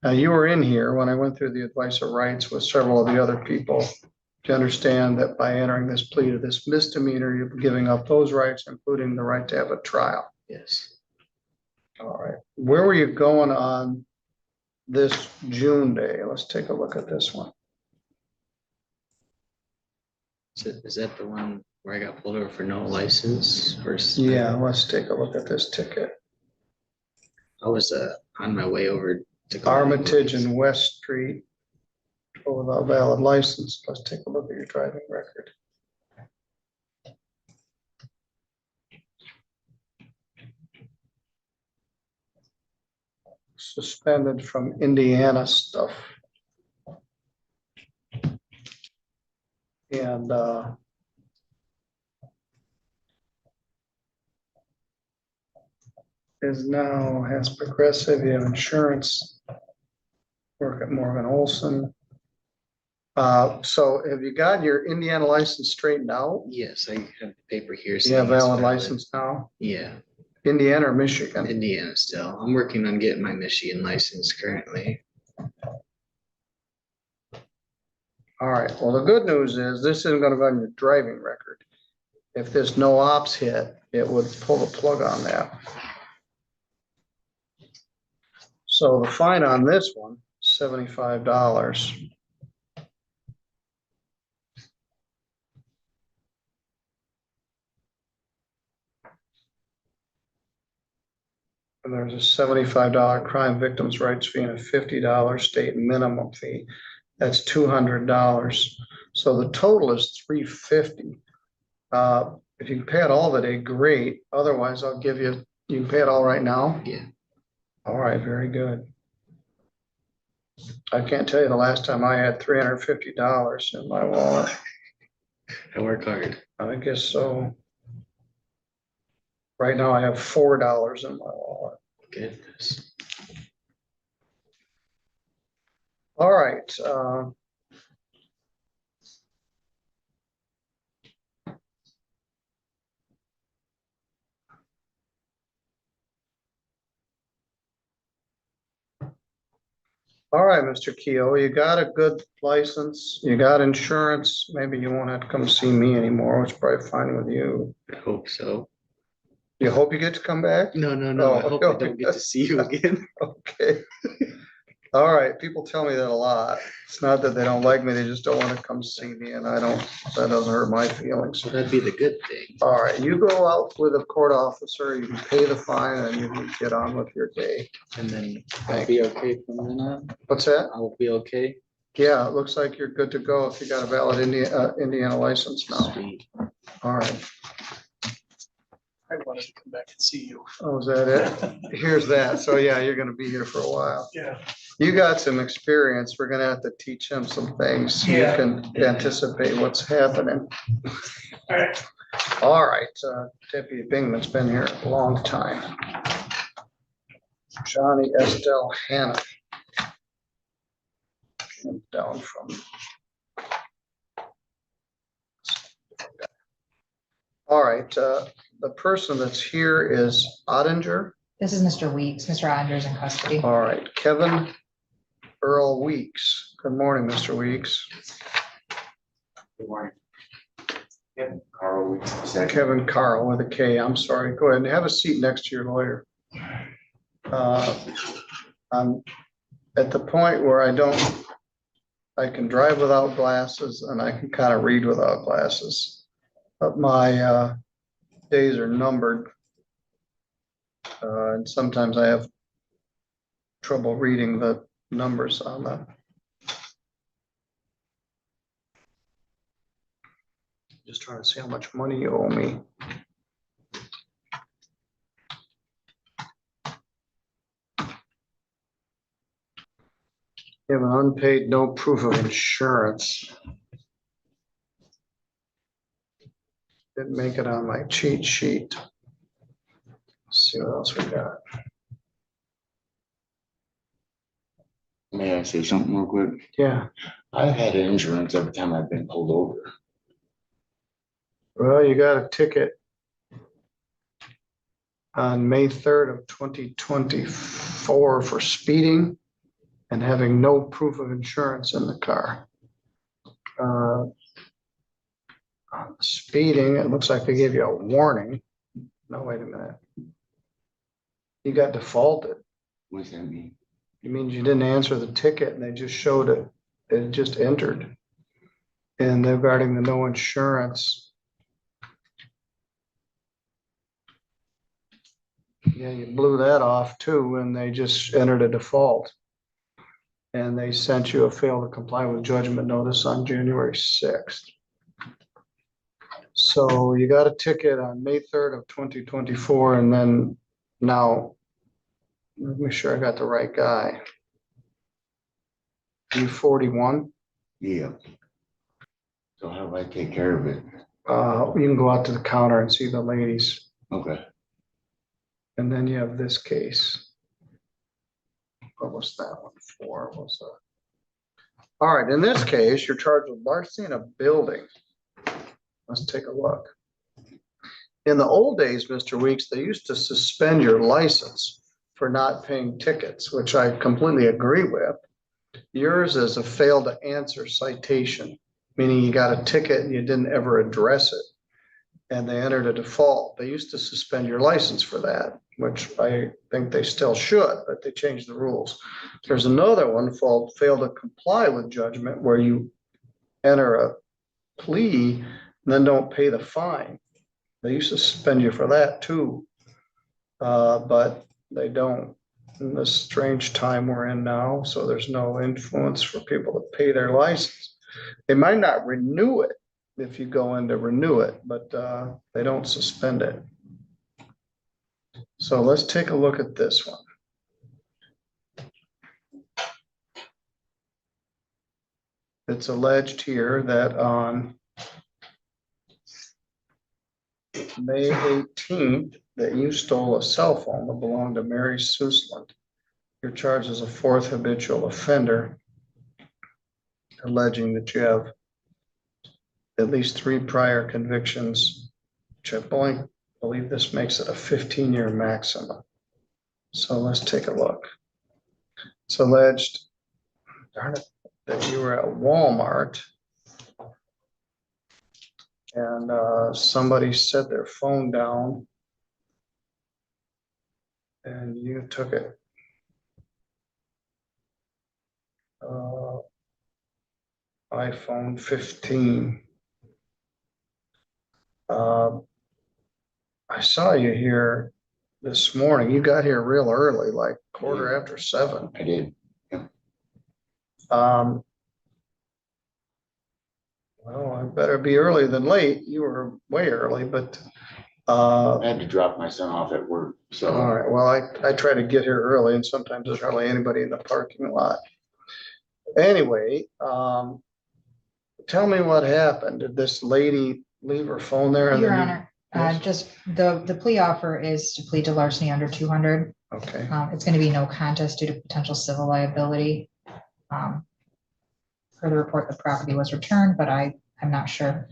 Now, you were in here when I went through the advice of rights with several of the other people to understand that by entering this plea to this misdemeanor, you're giving up those rights, including the right to have a trial. Yes. All right. Where were you going on this June day? Let's take a look at this one. Is that the one where I got pulled over for no license? Yeah, let's take a look at this ticket. I was on my way over Armitage and West Street. Without valid license. Let's take a look at your driving record. Suspended from Indiana stuff. And is now has progressive, you have insurance. Work at Morgan Olson. So have you got your Indiana license straightened out? Yes, I have the paper here. You saying have it's valid license now? Yeah, Indiana or Michigan? Indiana still. I'm working on getting my Michigan license currently. All right, well, the good news is this isn't gonna go on your driving record. If this no ops hit, it would pull the plug on that. So the fine on this one, $75. And there's a $75 crime victims' rights fee and a $50 state minimum fee. That's $200. So the total is $350. If you can pay it all today, great. Otherwise, I'll give you, you can pay it all right now? Yeah. All right, very good. I can't tell you the last time I had $350 in my wallet. I work hard. I guess so. Right now I have $4 in my wallet. Goodness. All right. All right, Mr. Keo, you got a good license, you got insurance, maybe you won't have to come see me anymore, which is probably fine with you. I hope so. You hope you get to come back? No, no, no. I Oh, hope I don't get to see you again. Okay. All right, people tell me that a lot. It's not that they don't like me, they just don't want to come see me, and I don't, that doesn't hurt my feelings. So that'd be the good thing. All right, you go out with a court officer, you can pay the fine, and you can get on with your day. And then I'll be okay from then on. What's that? I'll be okay. Yeah, it looks like you're good to go if you got a valid Indiana license now. Sweet. All right. I wanted to come back and see you. Oh, is that it? Here's that. So yeah, you're gonna be here for a while. Yeah. You got some experience. We're gonna have to teach him some things. So Yeah. you can anticipate what's happening. All right. All right, Deputy Bingman's been here a long time. Johnny Estelle Hannah. Came down from. All right, the person that's here is Adinger. This is Mr. Weeks. Mr. Adinger's in custody. All right, Kevin Earl Weeks. Good morning, Mr. Weeks. Good morning. Kevin Carl. Kevin Carl with a K. I'm sorry. Go ahead and have a seat next to your lawyer. I'm at the point where I can drive without glasses and I can kind of read without glasses. But my days are numbered. And sometimes I have trouble reading the numbers on them. Just trying to see how much money you owe me. You have an unpaid, no proof of insurance. Didn't make it on my cheat sheet. Let's see what else we got. May I say something real quick? Yeah. I've had insurance every time I've been pulled over. Well, you got a ticket on May 3rd of 2024 for speeding and having no proof of insurance in the car. Speeding, it looks like they gave you a warning. No, wait a minute. You got defaulted. What does that mean? It means you didn't answer the ticket and they just showed it. It just entered. And regarding the no insurance. Yeah, you blew that off too, and they just entered a default. And they sent you a fail to comply with judgment notice on January 6th. So you got a ticket on May 3rd of 2024, and then now, let me make sure I got the right guy. You 41? Yeah. So how do I take care of it? You can go out to the counter and see the ladies. Okay. And then you have this case. What was that one for? All right, in this case, you're charged with larceny in a building. Let's take a look. In the old days, Mr. Weeks, they used to suspend your license for not paying tickets, which I completely agree with. Yours is a fail to answer citation, meaning you got a ticket and you didn't ever address it, and they entered a default. They used to suspend your license for that, which I think they still should, but they changed the rules. There's another one called fail to comply with judgment, where you enter a plea and then don't pay the fine. They used to suspend you for that too, but they don't in this strange time we're in now. So there's no influence for people to pay their license. They might not renew it if you go in to renew it, but they don't suspend it. So let's take a look at this one. It's alleged here that on May 18th, that you stole a cell phone that belonged to Mary Susland. You're charged as a fourth habitual offender, alleging that you have at least 3 prior convictions, which I believe this makes it a 15-year maximum. So let's take a look. It's alleged, darn it, that you were at Walmart and somebody set their phone down and you took it. iPhone 15. I saw you here this morning. You got here real early, like 7:15. I did. Well, I better be early than late. You were way early, but I had to drop my son off at work. So all right. Well, I try to get here early, and sometimes there's hardly anybody in the parking lot. Anyway, tell me what happened. Did this lady leave her phone there? Your Honor, just the plea offer is to plead to larceny under 200. Okay. It's going to be no contest due to potential civil liability. Per the report, the property was returned, but I'm not sure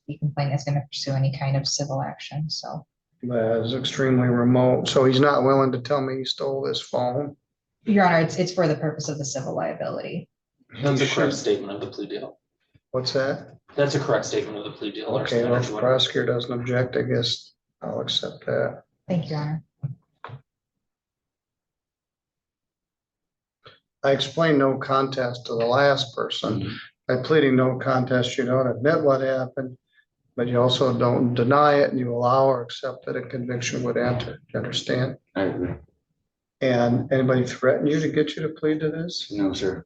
the complainant is going to pursue any kind of civil action. So that is extremely remote. So he's not willing to tell me he stole this phone. Your Honor, it's for the purpose of the civil liability. That's a correct statement of the plea deal. What's that? That's a correct statement of the plea deal. Okay, well, if the prosecutor doesn't object, I guess I'll accept that. Thank you, Your Honor. I explained no contest to the last person. By pleading no contest, you don't admit what happened, but you also don't deny it, and you allow or accept that a conviction would enter. Do you understand? I agree. And anybody threaten you to get you to plead to this? No, sir.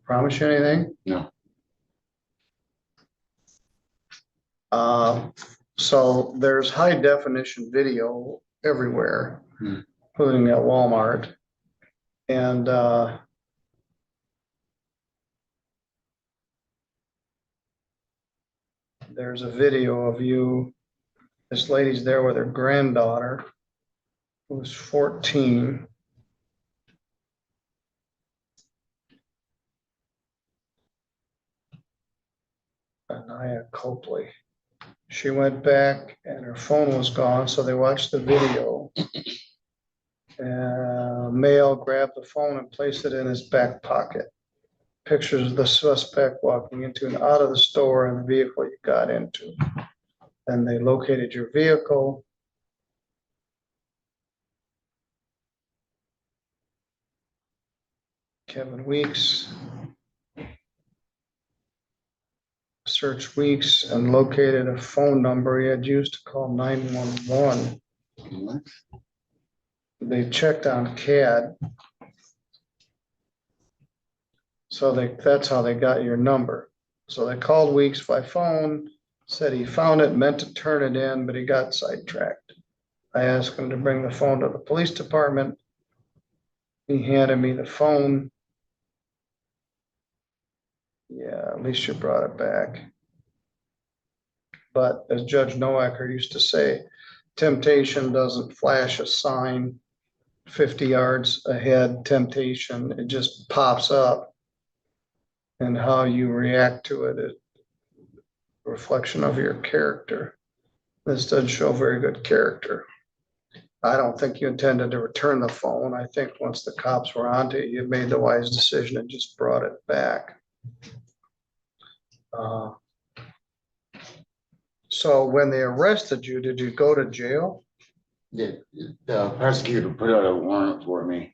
Promise you anything? No. So there's high definition video everywhere, including at Walmart. And there's a video of you. This lady's there with her granddaughter, who's 14. Anaya Copley. She went back and her phone was gone, so they watched the video. Male grabbed the phone and placed it in his back pocket. Pictures of the suspect walking into and out of the store and the vehicle you got into. Then they located your vehicle. Kevin Weeks. Searched Weeks and located a phone number he had used to call 911. They checked on CAD. So that's how they got your number. So they called Weeks by phone, said he found it, meant to turn it in, but he got sidetracked. I asked him to bring the phone to the police department. He handed me the phone. Yeah, at least you brought it back. But as Judge Noacker used to say, temptation doesn't flash a sign 50 yards ahead. Temptation, it just pops up. And how you react to it is a reflection of your character. This doesn't show very good character. I don't think you intended to return the phone. I think once the cops were onto you, you made the wise decision and just brought it back. So when they arrested you, did you go to jail? The prosecutor put out a warrant for me.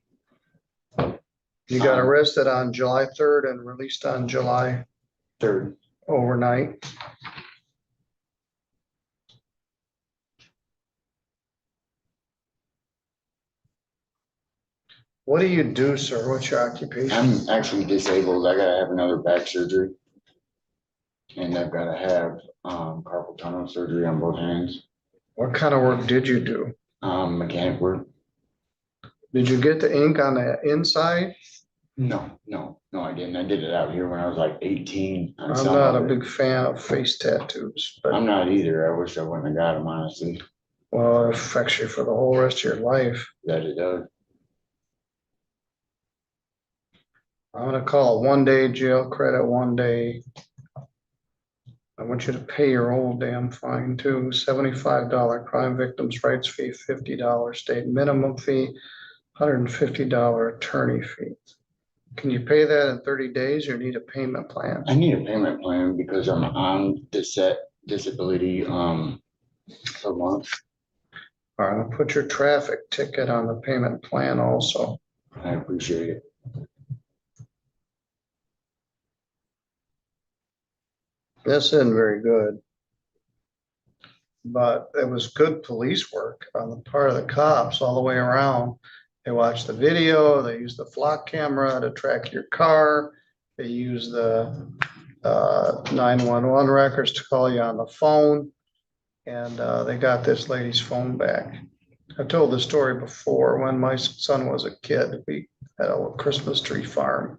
You got arrested on July 3rd and released on July 3rd. Overnight. What do you do, sir? What's your occupation? I'm actually disabled. I gotta have another back surgery. And I've gotta have carpal tunnel surgery on both hands. What kind of work did you do? Mechanic work. Did you get the ink on the inside? No, I didn't. I did it out here when I was like 18. I'm not a big fan of face tattoos, but I'm not either. I wish I wouldn't have got them, honestly. Well, it affects you for the whole rest of your life. That it does. I'm gonna call it 1 day jail credit, 1 day. I want you to pay your old damn fine too. $75 crime victims' rights fee, $50 state minimum fee, $150 attorney fee. Can you pay that in 30 days or need a payment plan? I need a payment plan because I'm on disability per month. All right, I'll put your traffic ticket on the payment plan also. I appreciate it. This isn't very good. But it was good police work on the part of the cops all the way around. They watched the video, they used the flock camera to track your car. They used the 911 records to call you on the phone. And they got this lady's phone back. I've told the story before. When my son was a kid, we had a little Christmas tree farm.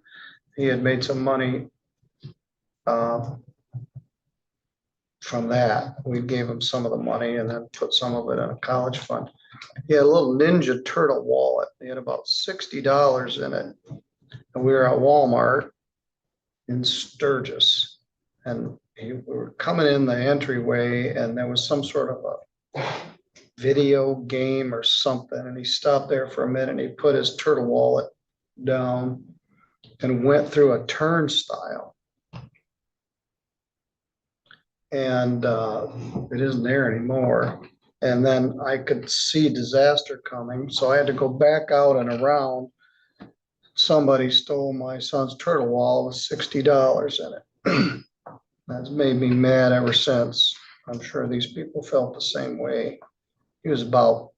He had made some money from that. We gave him some of the money and then put some of it in a college fund. He had a little Ninja Turtle wallet. He had about $60 in it. And we were at Walmart in Sturgis. And we were coming in the entryway and there was some sort of a video game or something. And he stopped there for a minute and he put his turtle wallet down and went through a turnstile. And it isn't there anymore. And then I could see disaster coming. So I had to go back out and around. Somebody stole my son's turtle wallet with $60 in it. That's made me mad ever since. I'm sure these people felt the same way. He was about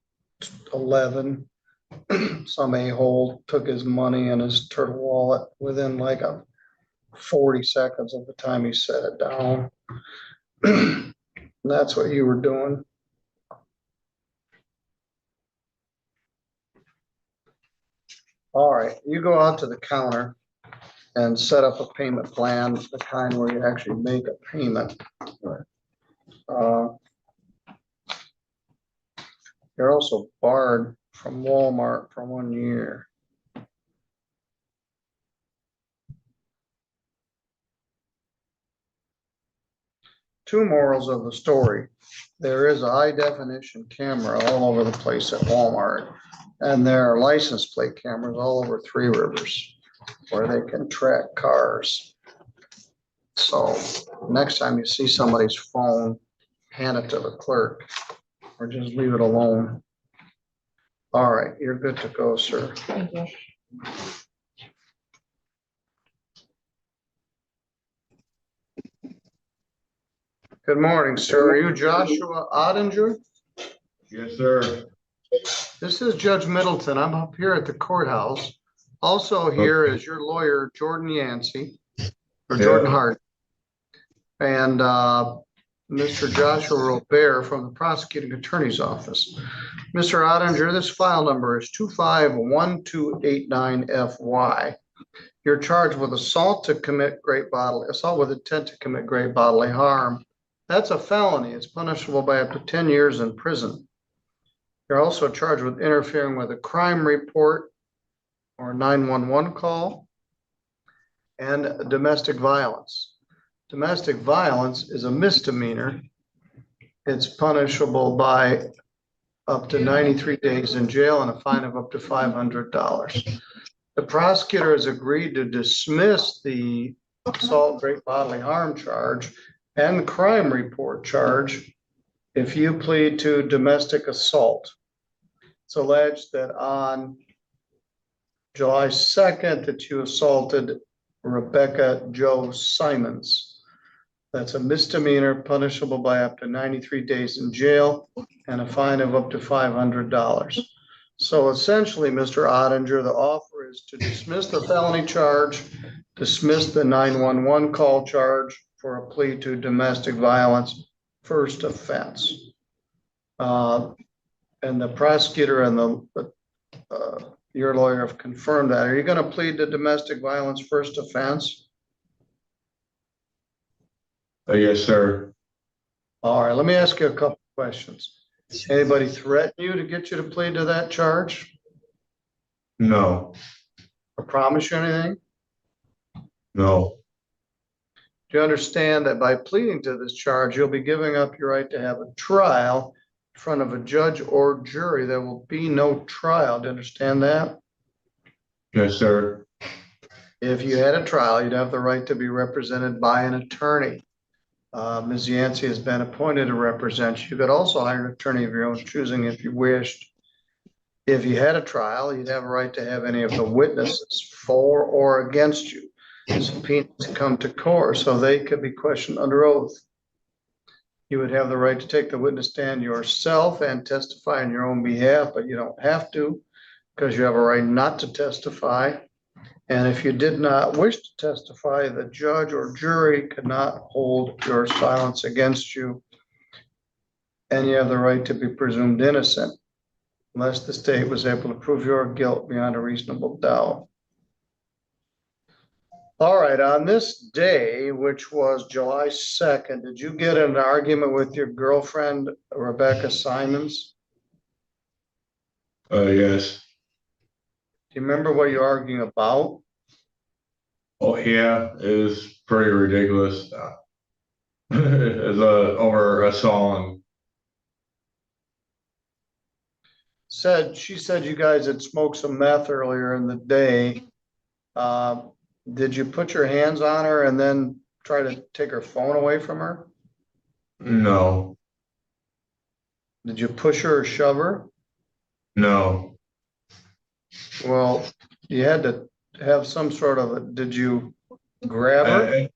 11. Some a-hole took his money and his turtle wallet within like 40 seconds of the time he set it down. That's what you were doing. All right, you go out to the counter and set up a payment plan, the kind where you actually make a payment. You're also barred from Walmart for 1 year. Two morals of the story. There is a high definition camera all over the place at Walmart, and there are license plate cameras all over Three Rivers where they can track cars. So next time you see somebody's phone, hand it to the clerk or just leave it alone. All right, you're good to go, sir. Thank you. Good morning, sir. Are you Joshua Adinger? Yes, sir. This is Judge Middleton. I'm up here at the courthouse. Also here is your lawyer, Jordan Yancey, or Yeah. Jordan Hart. And Mr. Joshua Robert from the prosecuting attorney's office. Mr. Ottinger, this file number is 251289FY. You're charged with assault with intent to commit great bodily harm. That's a felony. It's punishable by up to 10 years in prison. You're also charged with interfering with a crime report or 911 call and domestic violence. Domestic violence is a misdemeanor. It's punishable by up to 93 days in jail and a fine of up to $500. The prosecutor has agreed to dismiss the assault, great bodily harm charge and crime report charge if you plead to domestic assault. It's alleged that on July 2nd that you assaulted Rebecca Jo Simons. That's a misdemeanor punishable by up to 93 days in jail and a fine of up to $500. So essentially, Mr. Ottinger, the offer is to dismiss the felony charge, dismiss the 911 call charge for a plea to domestic violence first offense. And the prosecutor and your lawyer have confirmed that. Are you going to plead to domestic violence first offense? Yes, sir. All right, let me ask you a couple questions. Anybody threaten you to get you to plead to that charge No, or promise you anything? no, Do you understand that by pleading to this charge, you'll be giving up your right to have a trial in front of a judge or jury? There will be no trial. Do you understand that? yes, sir. If you had a trial, you'd have the right to be represented by an attorney. Ms. Yancey has been appointed to represent you. You could also hire an attorney of your own choosing if you wished. If you had a trial, you'd have a right to have any of the witnesses for or against you subpoenaed to come to court so they could be questioned under oath. You would have the right to take the witness stand yourself and testify on your own behalf, but you don't have to because you have a right not to testify. And if you did not wish to testify, the judge or jury could not hold your silence against you. And you have the right to be presumed innocent unless the state was able to prove your guilt beyond a reasonable doubt. All right, on this day, which was July 2nd, did you get in an argument with your girlfriend, Rebecca Simons? Yes. Do you remember what you're arguing about? Oh, yeah, it was pretty ridiculous. It's over a song. She said you guys had smoked some meth earlier in the day. Did you put your hands on her and then try to take her phone away from her? No, Did you push her or shove her? no. Well, you had to have some sort of did you grab her?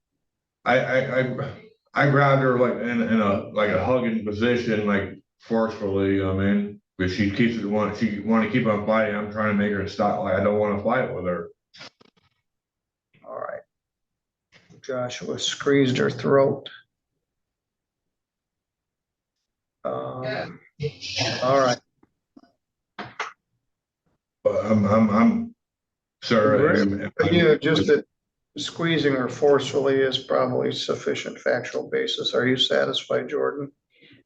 I grabbed her like in a hugging position, like forcefully. I mean, but she want to keep on fighting. I'm trying to make her stop. Like I don't want to fight with her. All right. Joshua squeezed her throat. All right. But I'm sir. Just that squeezing her forcefully is probably sufficient factual basis. Are you satisfied, Jordan?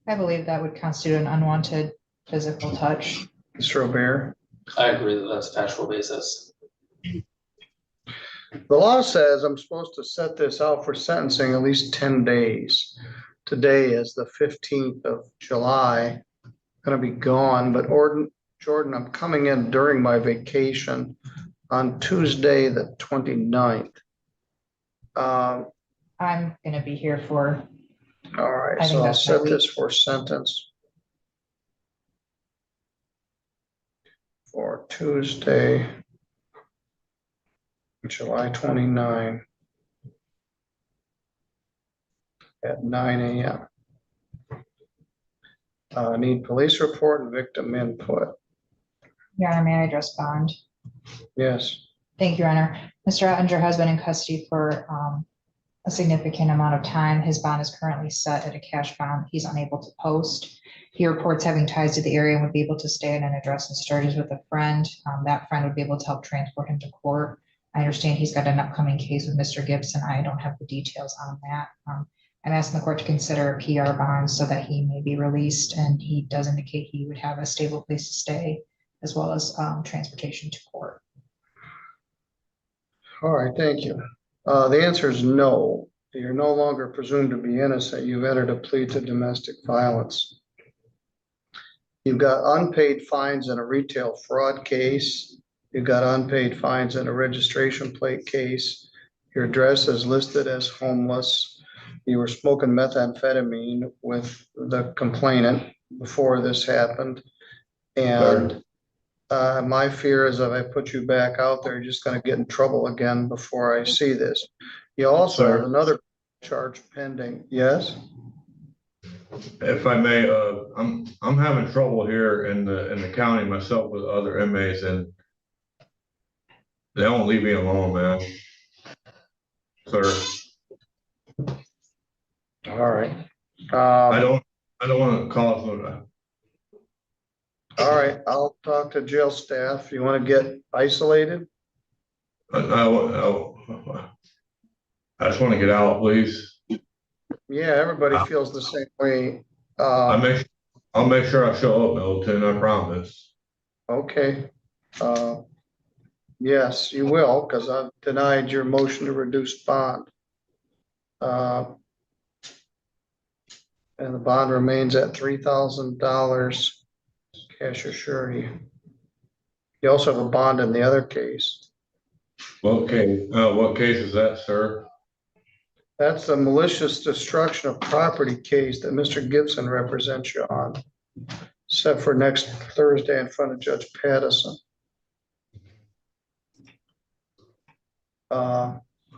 I believe that would constitute an unwanted physical touch. Mr. Robert? I agree that that's a factual basis. The law says I'm supposed to set this out for sentencing at least 10 days. Today is the 15th of July. I'm going to be gone, but Jordan, I'm coming in during my vacation on Tuesday, the 29th. I'm going to be here for. All right, I think so I'll that's my set week. this for sentence for Tuesday, July 29 at 9 a.m. Need police report and victim input. Your Honor, may I address bond? Yes. Thank you, Your Honor. Mr. Adinger has been in custody for a significant amount of time. His bond is currently set at a cash bond. He's unable to post. He reports having ties to the area and would be able to stay at an address and charges with a friend. That friend would be able to help transport him to court. I understand he's got an upcoming case with Mr. Gibson. I don't have the details on that. I'm asking the court to consider a PR bond so that he may be released, and he does indicate he would have a stable place to stay as well as transportation to court. All right, thank you. The answer is no. You're no longer presumed to be innocent. You've entered a plea to domestic violence. You've got unpaid fines in a retail fraud case. You've got unpaid fines in a registration plate case. Your address is listed as homeless. You were smoking methamphetamine with the complainant before this happened. And my fear is if I put you back out there, you're just going to get in trouble again before I see this. You also have another charge pending. Yes? If I may, I'm having trouble here in the county myself with other inmates, and they don't leave me alone, man. Sir. All right. I don't want to call it. All right, I'll talk to jail staff. You want to get isolated? I just want to get out, please. Yeah, everybody feels the same way. I'll make sure I show up, Middleton, I promise. Okay. Yes, you will, because I've denied your motion to reduce bond. And the bond remains at $3,000 cash or surety. You also have a bond in the other case. Okay, what case is that, sir? That's the malicious destruction of property case that Mr. Gibson represents you on, set for next Thursday in front of Judge Pattison.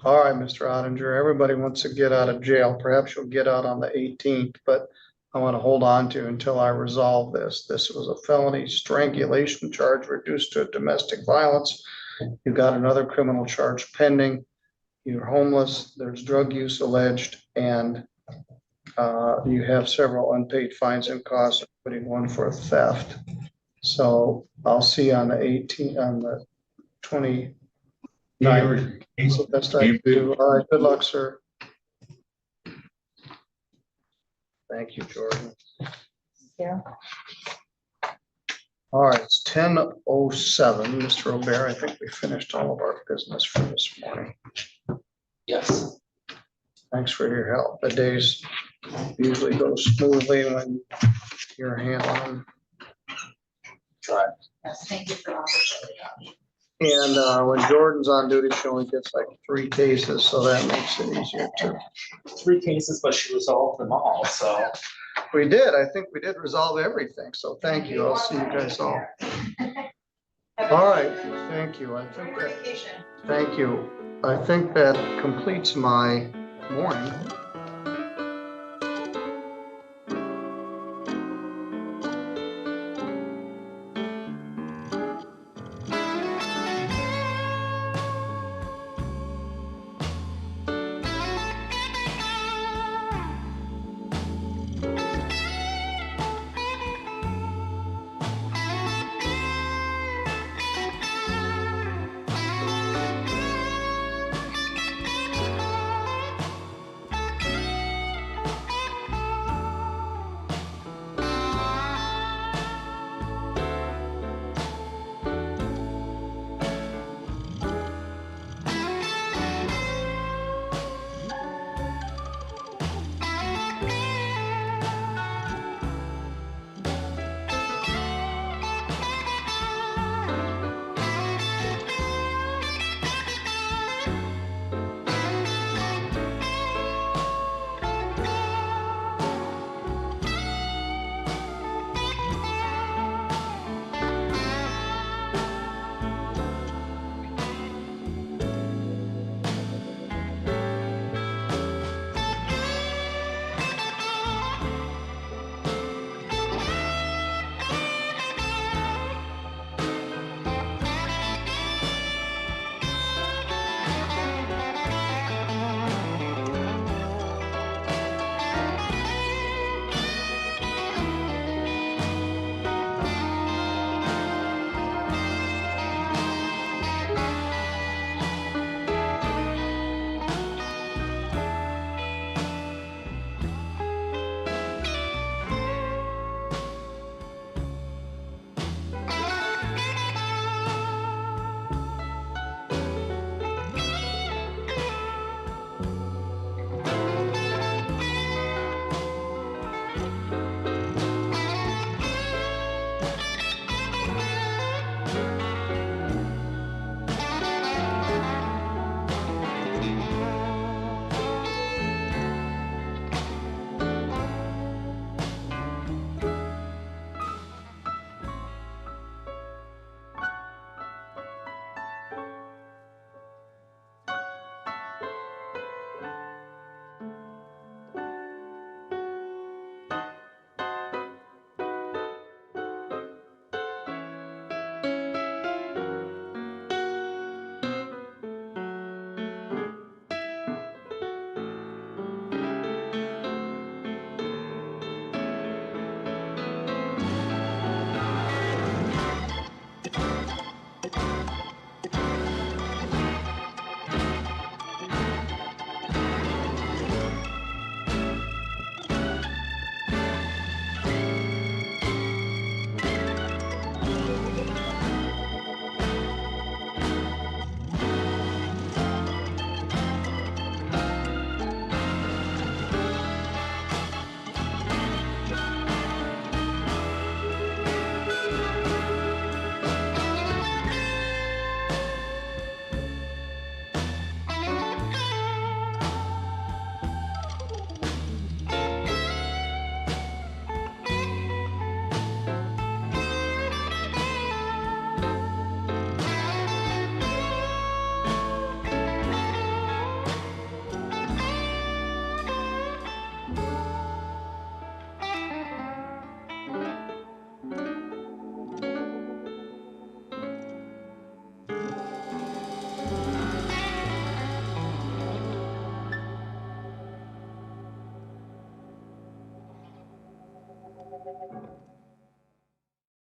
All right, Mr. Adinger, everybody wants to get out of jail. Perhaps you'll get out on the 18th, but I want to hold on to until I resolve this. This was a felony strangulation charge reduced to domestic violence. You've got another criminal charge pending. You're homeless. There's drug use alleged, and you have several unpaid fines and costs, including one for theft. So I'll see you on the 18th, on the 29th. That's the best I can do. All right, good luck, sir. Thank you, Jordan. Yeah. All right, it's 10:07. Mr. O'Bear, I think we finished all of our business for this morning. Yes. Thanks for your help. The days usually go smoothly when you're handling. Right. Yes, thank you for the opportunity. And when Jordan's on duty, she only gets like 3 cases, so that makes it easier too. 3 cases, but she resolved them all, so. We did. I think we did resolve everything. So thank you. I'll see you guys all. All right. Thank you. I think that, thank you. I think that completes my morning.